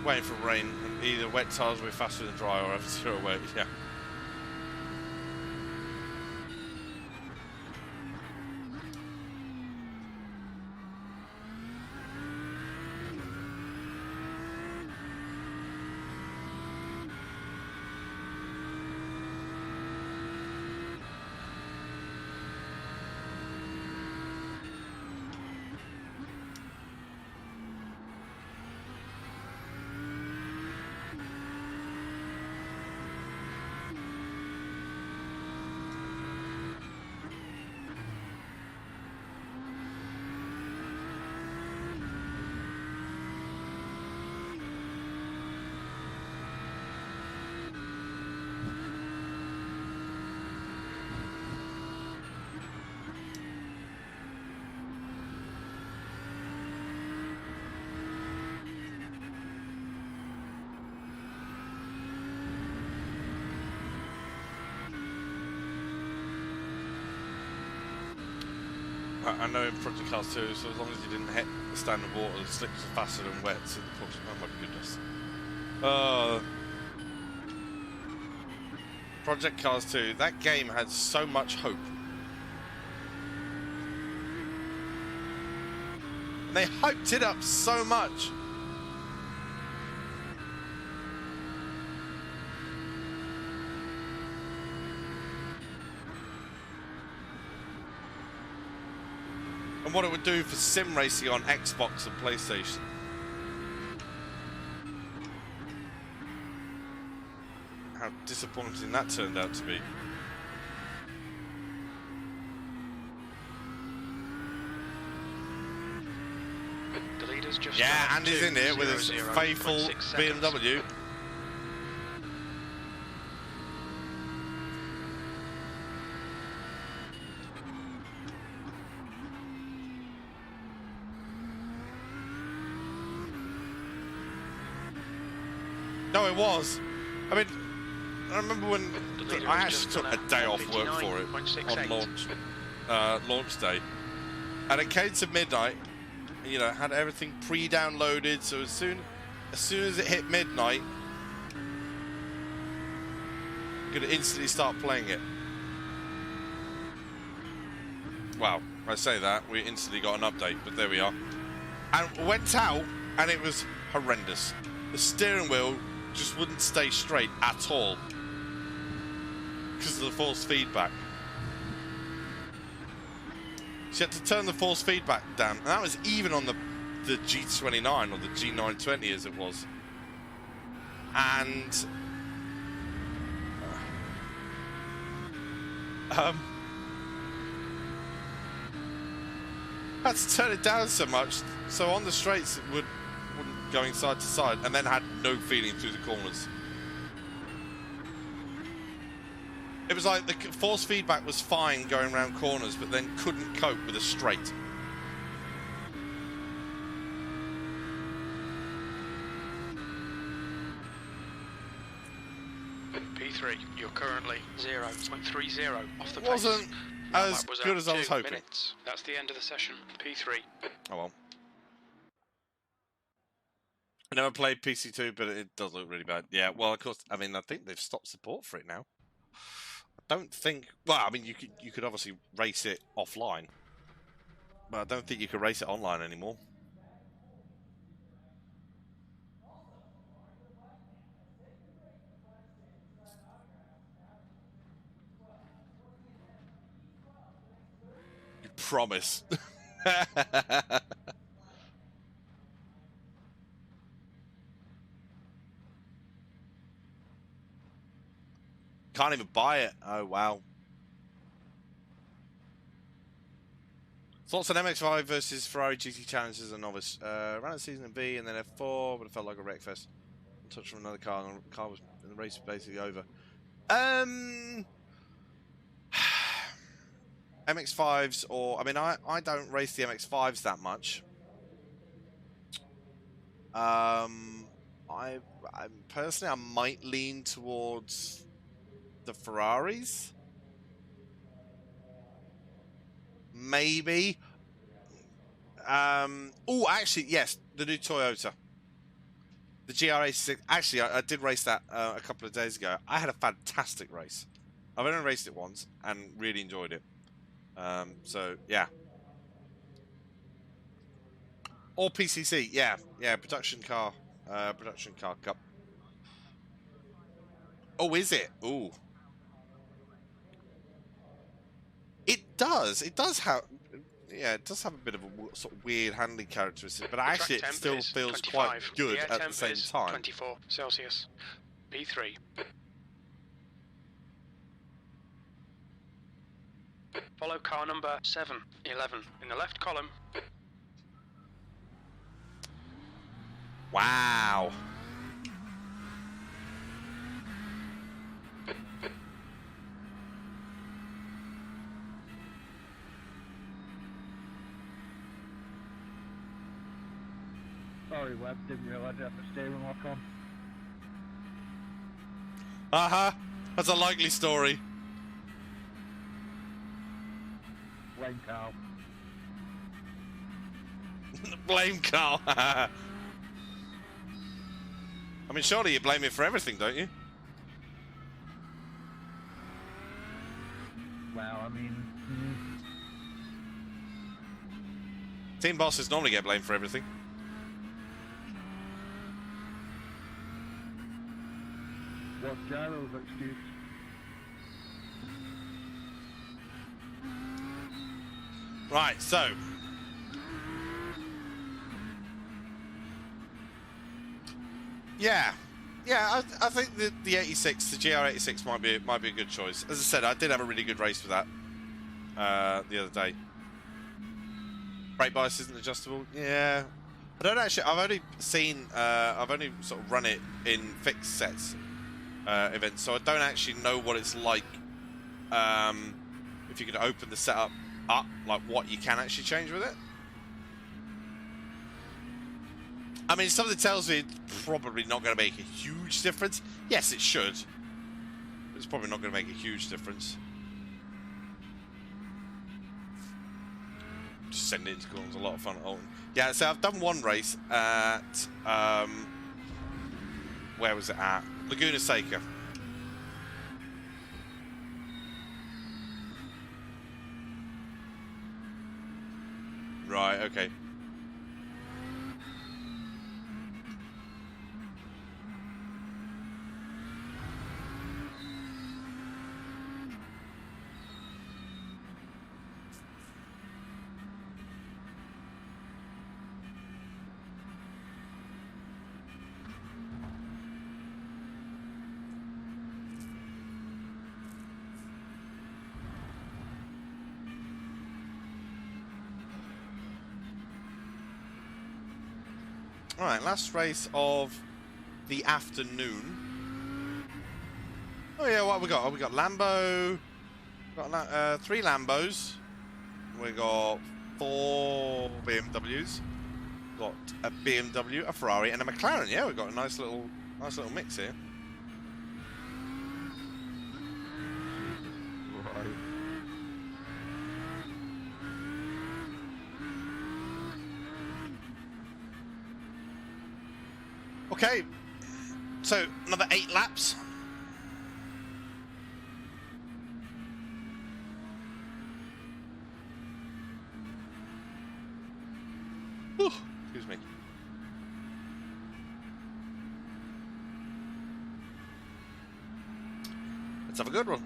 Waiting for rain. Either wet tires will be faster than dry or have zero weight. Yeah. I know in Project Cars 2, so as long as you didn't hit the standard water, the slicks are faster than wet. So oh my goodness. Project Cars 2, that game had so much hope. And they hyped it up so much. And what it would do for sim racing on Xbox and PlayStation. How disappointing that turned out to be. The leader's just Yeah, Andy's in here with his faithful BMW. No, it was. I mean, I remember when I actually took a day off work for it on launch day, and it came to midnight. You know, had everything pre-downloaded, so as soon as it hit midnight, I'm gonna instantly start playing it. Wow, I say that we instantly got an update, but there we are. And went out, and it was horrendous. The steering wheel just wouldn't stay straight at all because of the force feedback. So you had to turn the force feedback down, and that was even on the G29 or the G920 as it was. And had to turn it down so much, so on the straights it would going side to side, and then had no feeling through the corners. It was like the force feedback was fine going around corners, but then couldn't cope with a straight. P3, you're currently 0.30 off the pace. Wasn't as was good at as I was 2 hoping. minutes. That's the end of the session. P3. Oh well. I never played PC2, but it does look really bad. Yeah, well, of course, I mean, I think they've stopped support for it now. I don't think... Well, I mean, you could obviously race it offline, but I don't think you could race it online anymore. You promise. Can't even buy it. Oh, wow. Thoughts on MX-5 versus Ferrari GT Challenge as a novice? Ran a season in B and then F4, but it felt like a wreckfest. Touch from another car, and the car was the race was basically over. MX-5s, or I mean, I don't race the MX-5s that much. I personally, I might lean towards the Ferraris. Maybe. Oh, actually, yes, the new Toyota. The GR86. Actually, I did race that a couple of days ago. I had a fantastic race. I've only raced it once and really enjoyed it. So, yeah. Or PCC, yeah. Yeah, Production Car Cup. Oh, is it? Ooh. It does. It does have... Yeah, it does have a bit of a sort of weird handling characteristic, but actually it still feels 25. quite good at the same time. 24 Celsius. P3. Follow car number 7, 11 in the left column. Wow. Sorry, Webb, didn't realise I had the steering lock on. That's a likely story. Blame Carl. Blame Carl. I mean, surely you blame him for everything, don't you? Well, I mean... Team bosses normally get blamed for everything. What's Gyro's excuse? Right, so... Yeah. Yeah, I think the 86, the GR86 might be a good choice. As I said, I did have a really good race with that the other day. Brake bias isn't adjustable. Yeah. I don't actually... I've only seen... I've only sort of run it in fixed sets. Events, so I don't actually know what it's like if you could open the setup up, like what you can actually change with it. I mean, something tells me it's probably not going to make a huge difference. Yes, it should, but it's probably not going to make a huge difference. Just send it into corners, a lot of fun at home. Yeah, so I've done one race at where was it at? Laguna Seca. Right, okay. Alright, last race of the afternoon. Oh yeah, what have we got? Oh, we got Lambo. Got 3 Lambos. We got 4 BMWs. Got a BMW, a Ferrari, and a McLaren. Yeah, we've got a nice little mix here. Right. Okay, so another 8 laps. Whew, excuse me. Let's have a good one.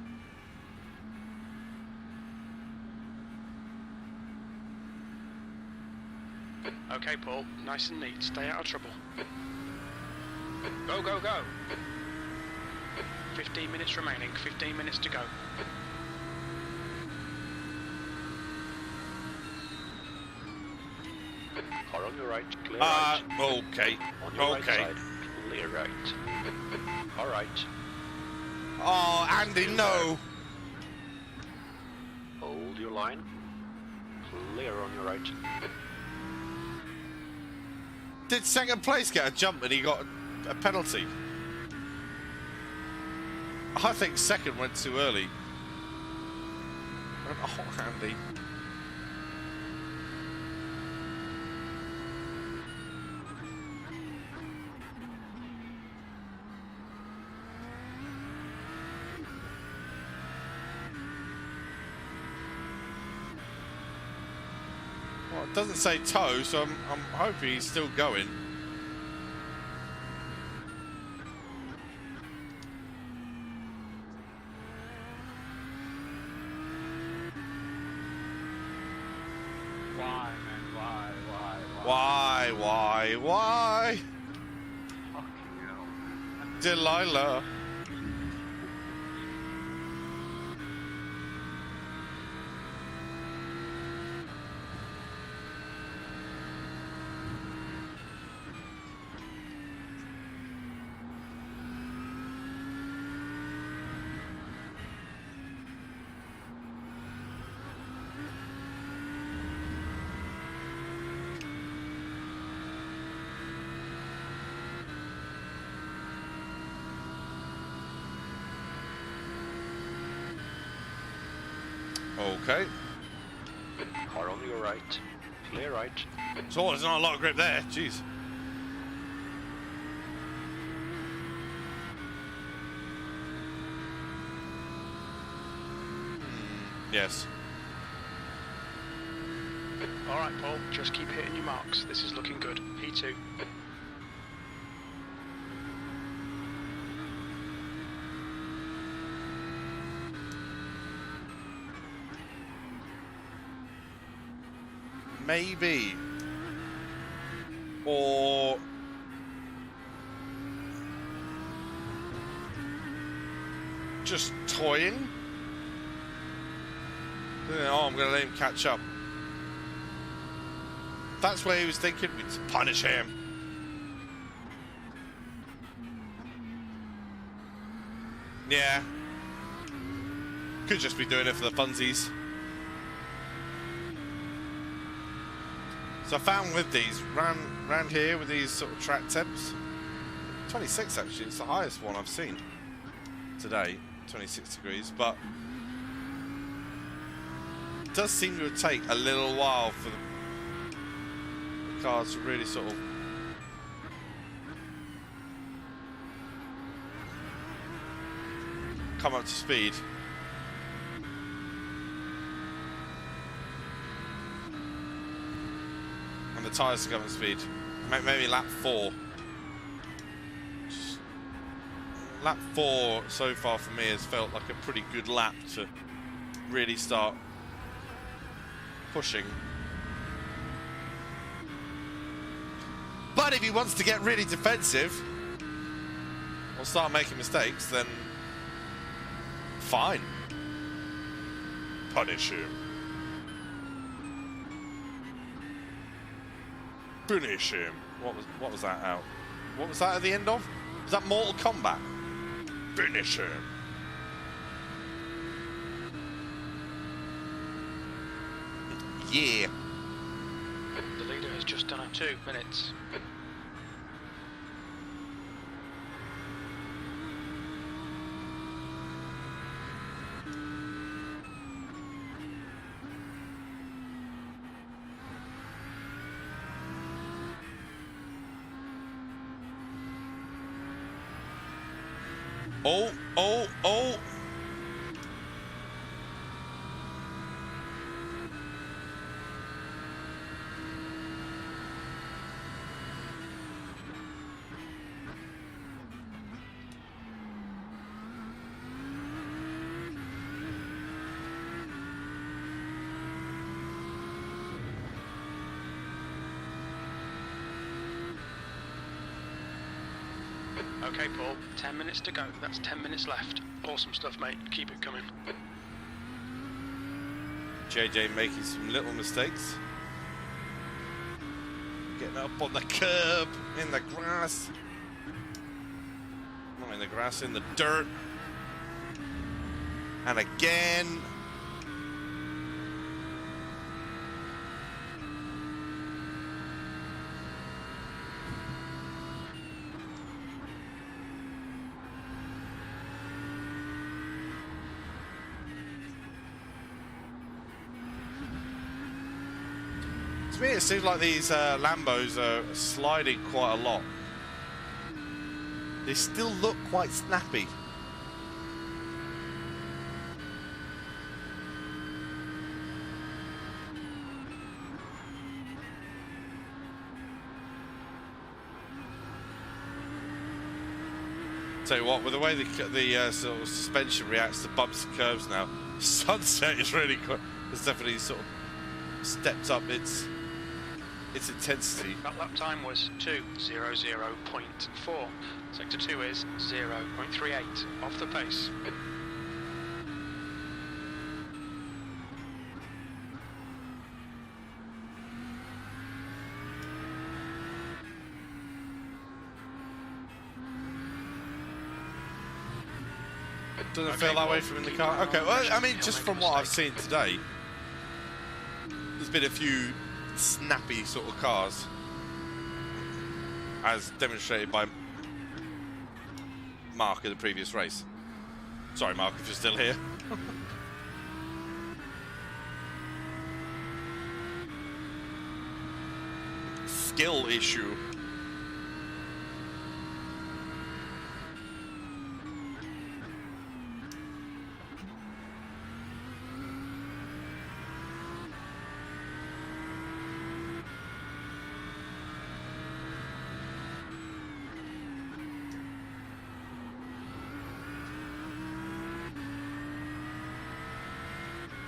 Okay, Paul, nice and neat. Stay out of trouble. Go, go, go. 15 minutes remaining. 15 minutes to go. Car on your right, clear right. Okay. On your right Okay. side, clear right. All right. Oh, Andy, no. Hold your line. Clear on your right. Did second place get a jump and he got a penalty? I think second went too early. Oh, Andy. Well, it doesn't say toe, so I'm hoping he's still going. Why, man? Why? Why? Fucking hell. Delilah. Okay. Car on your right, clear right. So there's not a lot of grip there. Jeez. Yes. All right, Paul, just keep hitting your marks. This is looking good. P2. Maybe. Or just toying. Oh, I'm going to let him catch up. That's what he was thinking. We'd punish him. Yeah. Could just be doing it for the funsies. So I found with these, round here with these sort of track temps, 26 actually, it's the highest one I've seen today, 26 degrees, but it does seem to take a little while for the cars to really sort of come up to speed. And the tyres to come up to speed. Maybe lap 4. Lap 4 so far for me has felt like a pretty good lap to really start pushing. But if he wants to get really defensive or start making mistakes, then fine. Punish him. Finish him. What was that out? What was that at the end of? Was that Mortal Kombat? Finish him. Yeah. The leader has just done a 2 minutes. Oh, oh, oh. Okay, Paul, 10 minutes to go. That's 10 minutes left. Awesome stuff, mate. Keep it coming. JJ making some little mistakes. Getting up on the curb, in the grass. Not in the grass, in the dirt. And again. To me, it seems like these Lambos are sliding quite a lot. They still look quite snappy. Tell you what, with the way the sort of suspension reacts to bumps and curves now, Sunset is really good. It's definitely sort of stepped up its intensity. That lap time was 2:00.4. Sector 2 is 0.38 off the pace. Doesn't feel that way from in the car. Okay, well, I mean, just from what I've seen today, there's been a few snappy sort of cars, as demonstrated by Mark in the previous race. Sorry, Mark, if you're still here. Skill issue.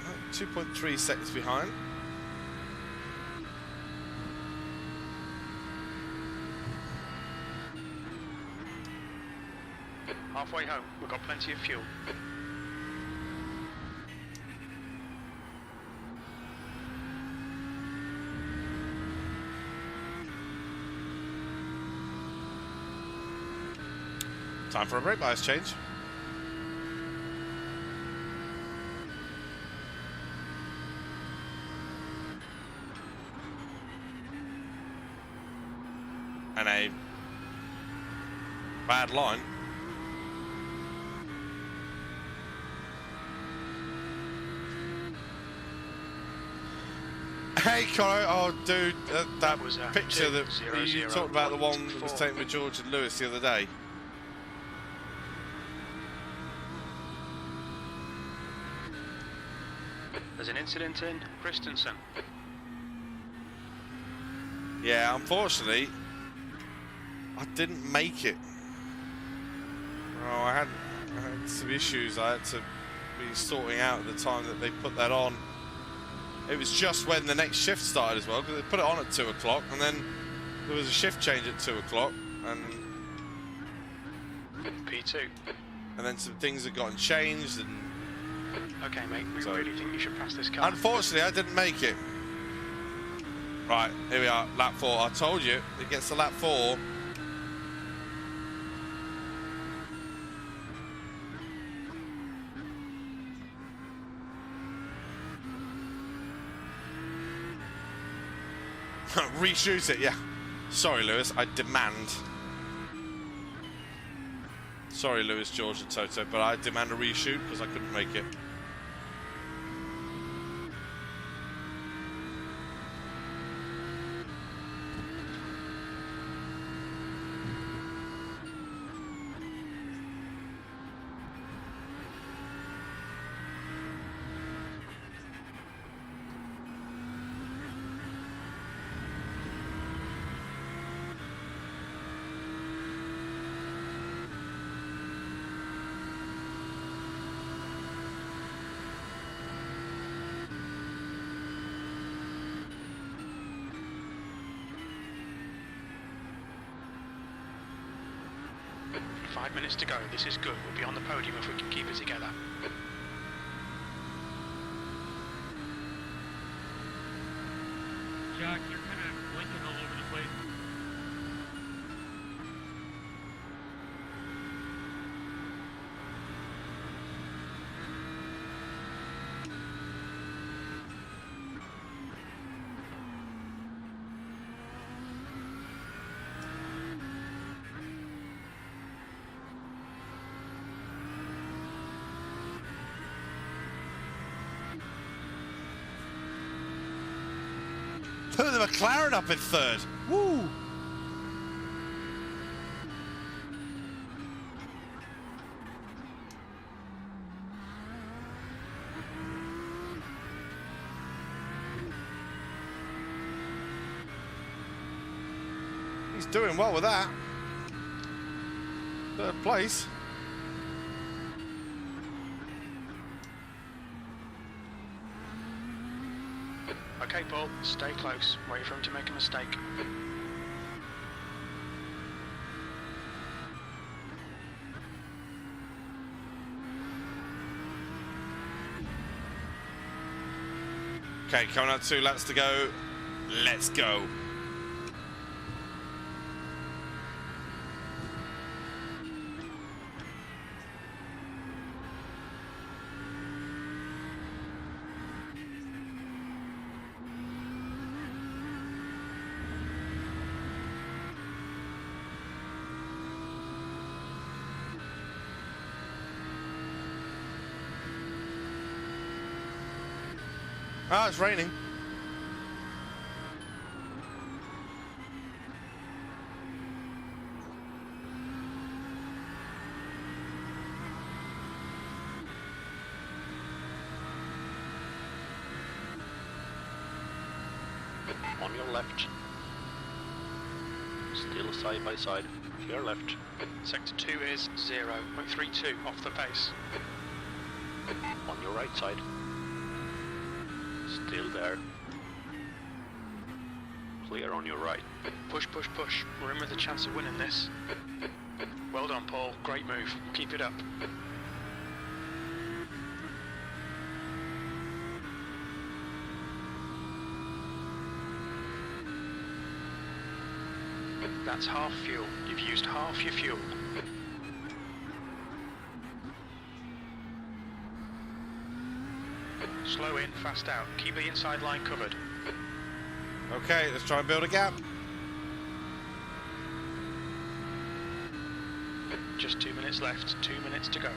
Oh, 2.3 seconds behind. Halfway home, we've got plenty of fuel. Time for a brake bias change. And a bad line. Hey, Connor. Oh, dude, that was picture that you talked about, the one that was taken with George and Lewis the other day. There's an incident in Christensen. Yeah, unfortunately, I didn't make it. Oh, I had some issues I had to be sorting out at the time that they put that on. It was just when the next shift started as well, because they put it on at 2 o'clock, and then there was a shift change at 2 o'clock, and P2. and then some things had gotten changed, and Okay, mate, we So- really think you should pass this car. unfortunately I didn't make it. Right, here we are, lap 4. I told you, it gets to lap 4. Reshoot it, yeah. Sorry, Lewis, I demand. Sorry, Lewis, George, and Toto, but I demand a reshoot because I couldn't make it. Five minutes to go. This is good. We'll be on the podium if we can keep it together. Jack, you're kind of blinking all over the place. Put the McLaren up in 3rd. Woo! He's doing well with that. 3rd place. Okay, Paul, stay close. Wait for him to make a mistake. Okay, coming up 2 laps to go. Let's go. Ah, it's raining. On your left. Still side by side. To your left. Sector 2 is 0.32 off the pace. On your right side. Still there. Clear on your right. Push, push, push. We're in with a chance of winning this. Well done, Paul. Great move. Keep it up. That's half fuel. You've used half your fuel. Slow in, fast out. Keep the inside line covered. Okay, let's try and build a gap. Just 2 minutes left. 2 minutes to go.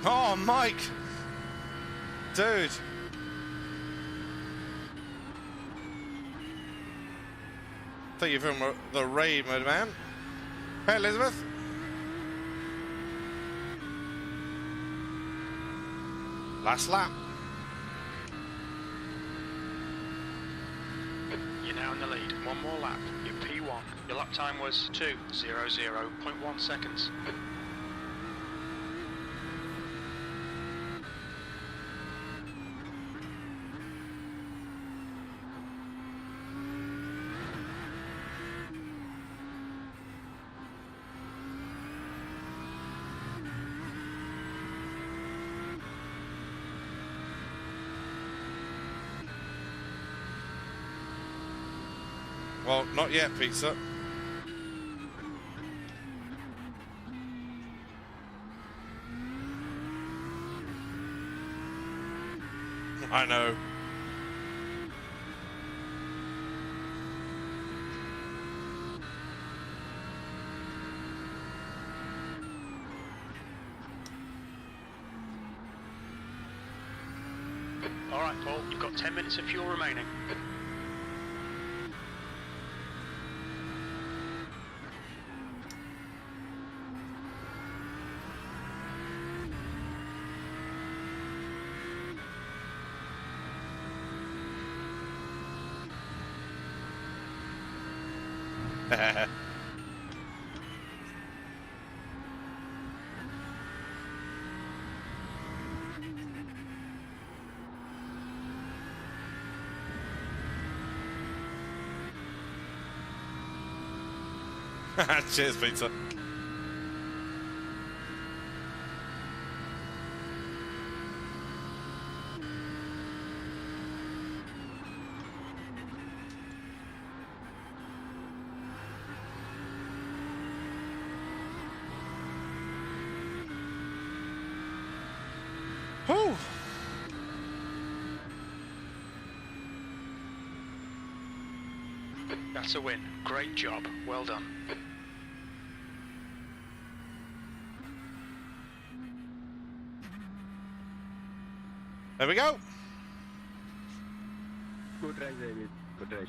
Oh, Mike! Dude! Thank you for the raid, man. Hey, Elizabeth. Last lap. You're now in the lead. One more lap. You're P1. Your lap time was 2:00.1 seconds. Well, not yet, pizza. I know. All right, Paul. You've got 10 minutes of fuel remaining. Cheers, pizza. Whew. That's a win. Great job. Well done. There we go. Good race, David. Good race.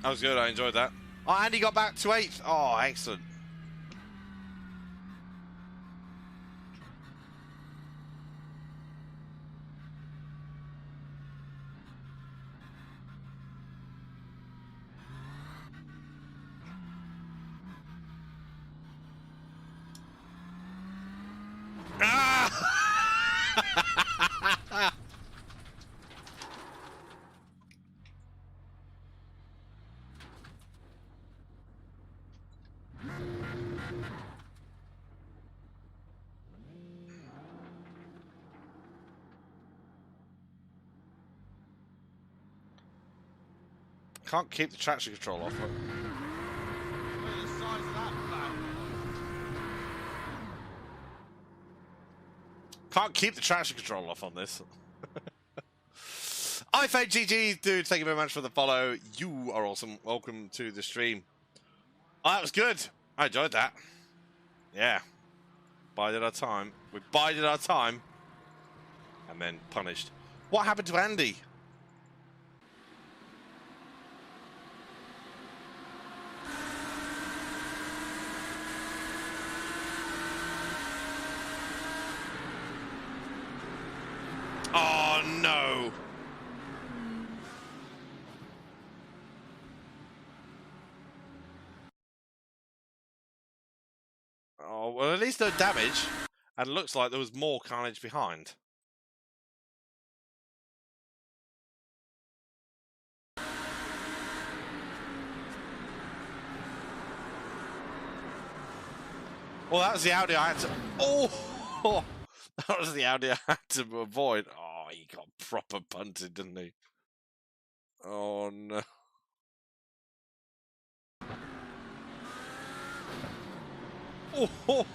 That was good. I enjoyed that. Oh, Andy got back to 8th. Oh, excellent. Can't keep the traction control off. Look. Can't keep the traction control off on this. iFadeGG, dude, thank you very much for the follow. You are awesome. Welcome to the stream. Oh, that was good. I enjoyed that. Yeah. Bided our time. We bided our time. And then punished. What happened to Andy? Oh, no. Oh, well, at least no damage. And it looks like there was more carnage behind. Well, that was the Audi I had to... Oh! That was the Audi I had to avoid. Oh, he got proper punted, didn't he? Oh, no. Oh!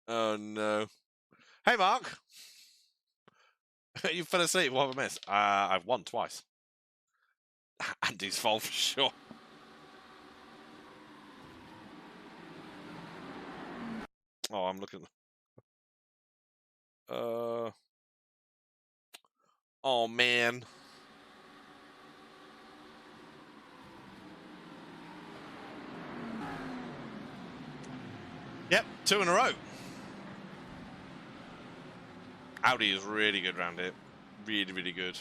Oh, no. Hey, Mark. You fell asleep. What have I missed? I've won twice. Andy's fault for sure. Oh, I'm looking. Oh man. Yep, 2 in a row. Audi is really good around here. Really, really good.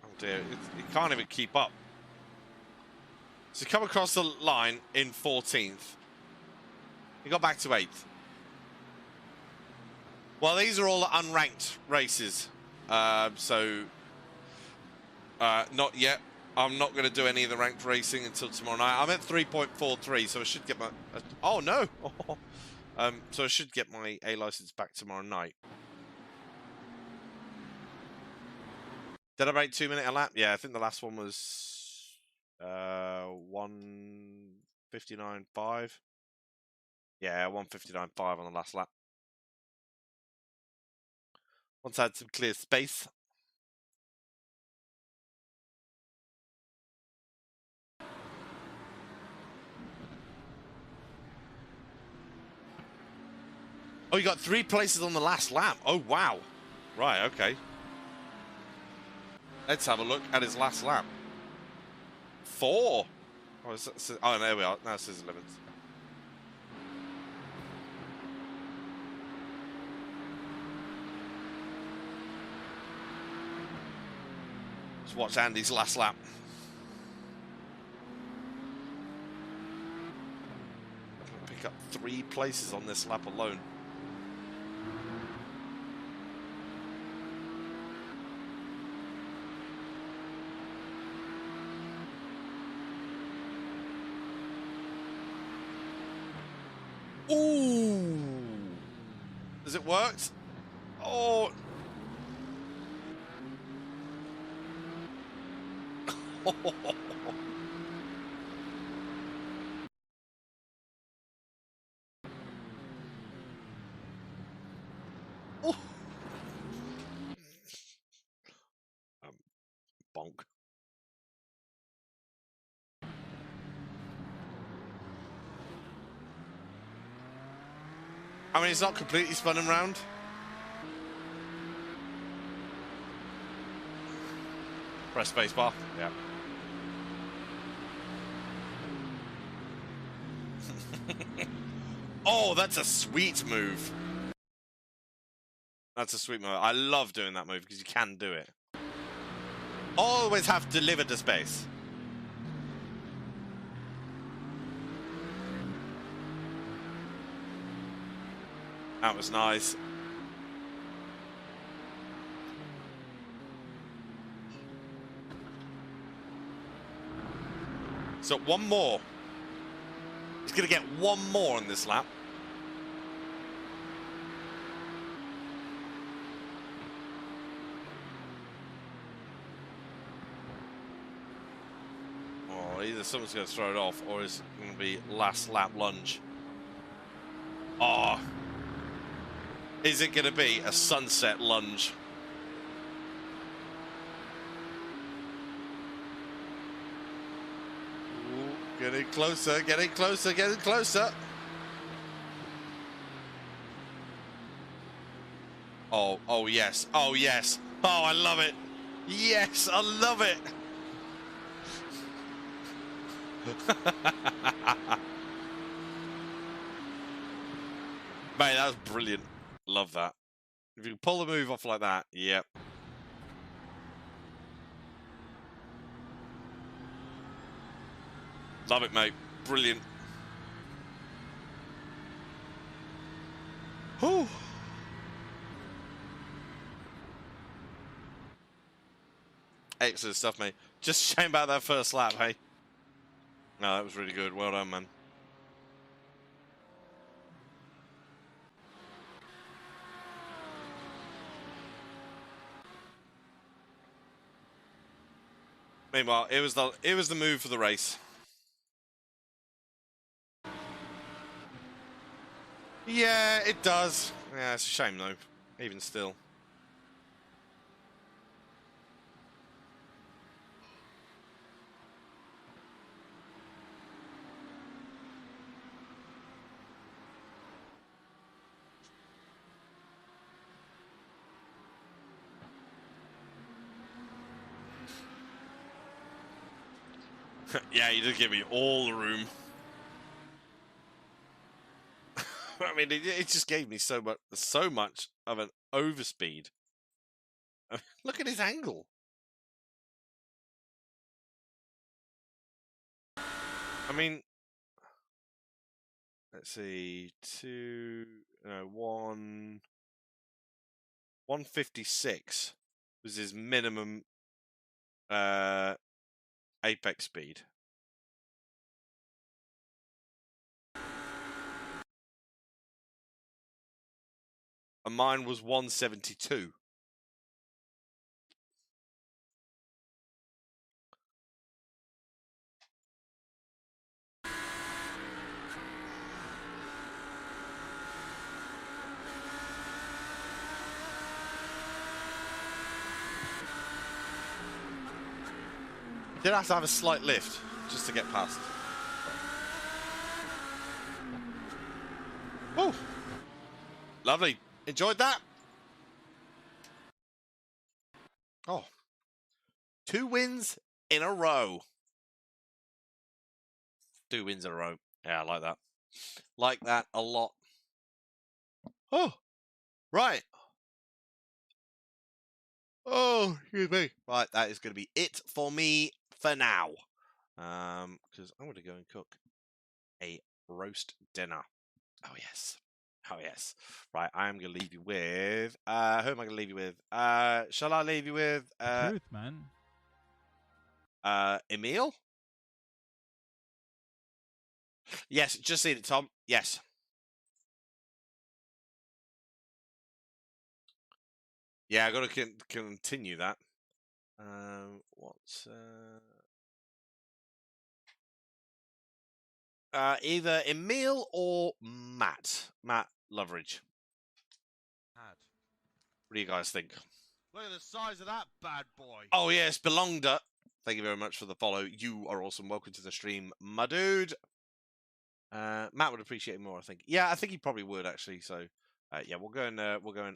Oh dear, it can't even keep up. So you come across the line in 14th. You got back to 8th. Well, these are all unranked races. So not yet. I'm not going to do any of the ranked racing until tomorrow night. I'm at 3.43, so I should get my... oh, no! So I should get my A license back tomorrow night. Did I make 2 minute a lap? Yeah, I think the last one was 1:59.5. Yeah, 1:59.5 on the last lap. Once I had some clear space. Oh, you got 3 places on the last lap. Oh, wow. Right, okay. Let's have a look at his last lap. 4. Oh, oh, there we are. Now it says 11th. Let's watch Andy's last lap. Pick up 3 places on this lap alone. Ooh! Has it worked? Oh! Oh. Bonk. I mean, it's not completely spun him round. Press spacebar. Yeah. Oh, that's a sweet move. That's a sweet move. I love doing that move because you can do it. Always have delivered to space. That was nice. So 1 more. He's going to get 1 more on this lap. Oh, either someone's going to throw it off or it's going to be last lap lunge. Oh. Is it going to be a sunset lunge? Ooh, getting closer, getting closer, getting closer. Oh, oh yes, oh yes. Oh, I love it. Yes, I love it. Mate, that was brilliant. Love that. If you can pull the move off like that, yep. Love it, mate. Brilliant. Whew. Excellent stuff, mate. Just shame about that first lap, hey? No, that was really good. Well done, man. Meanwhile, it was the move for the race. Yeah, it does. Yeah, it's a shame though. Even still. Yeah, you did give me all the room. I mean, it just gave me so much of an overspeed. Look at his angle. I mean, let's see, 156 was his minimum apex speed. And mine was 172. Did have to have a slight lift just to get past. Oh, lovely. Enjoyed that. Oh, 2 wins in a row. 2 wins in a row. Yeah, I like that. Like that a lot. Oh, right. Oh, excuse me. Right, that is going to be it for me for now. Because I'm going to go and cook a roast dinner. Oh, yes. Oh, yes. Right, I am going to leave you with... who am I going to leave you with? Shall I leave you with... Truth, man. Emil? Yes, just seen it, Tom. Yes. Yeah, I've got to continue that. What's... either Emil or Matt. Matt Loveridge. What do you guys think? Look at the size of that bad boy. Oh, yes, Belongda. Thank you very much for the follow. You are awesome. Welcome to the stream, my dude. Matt would appreciate it more, I think. Yeah, I think he probably would, actually. So, yeah, we'll go and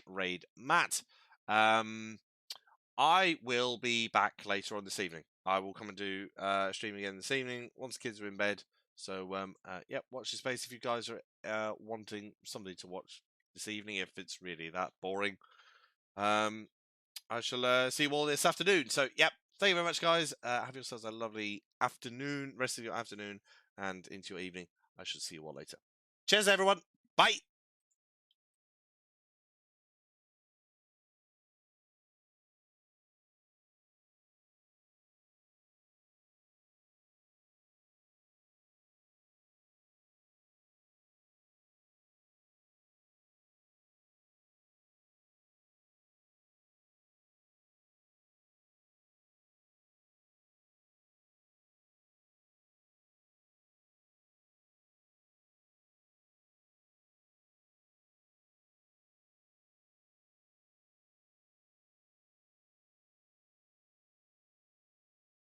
raid Matt. I will be back later on this evening. I will come and do stream again this evening once the kids are in bed. So, yeah, watch the space if you guys are wanting somebody to watch this evening, if it's really that boring. I shall see you all this afternoon. So, yep, thank you very much, guys. Have yourselves a lovely afternoon, rest of your afternoon, and into your evening. I shall see you all later. Cheers, everyone. Bye.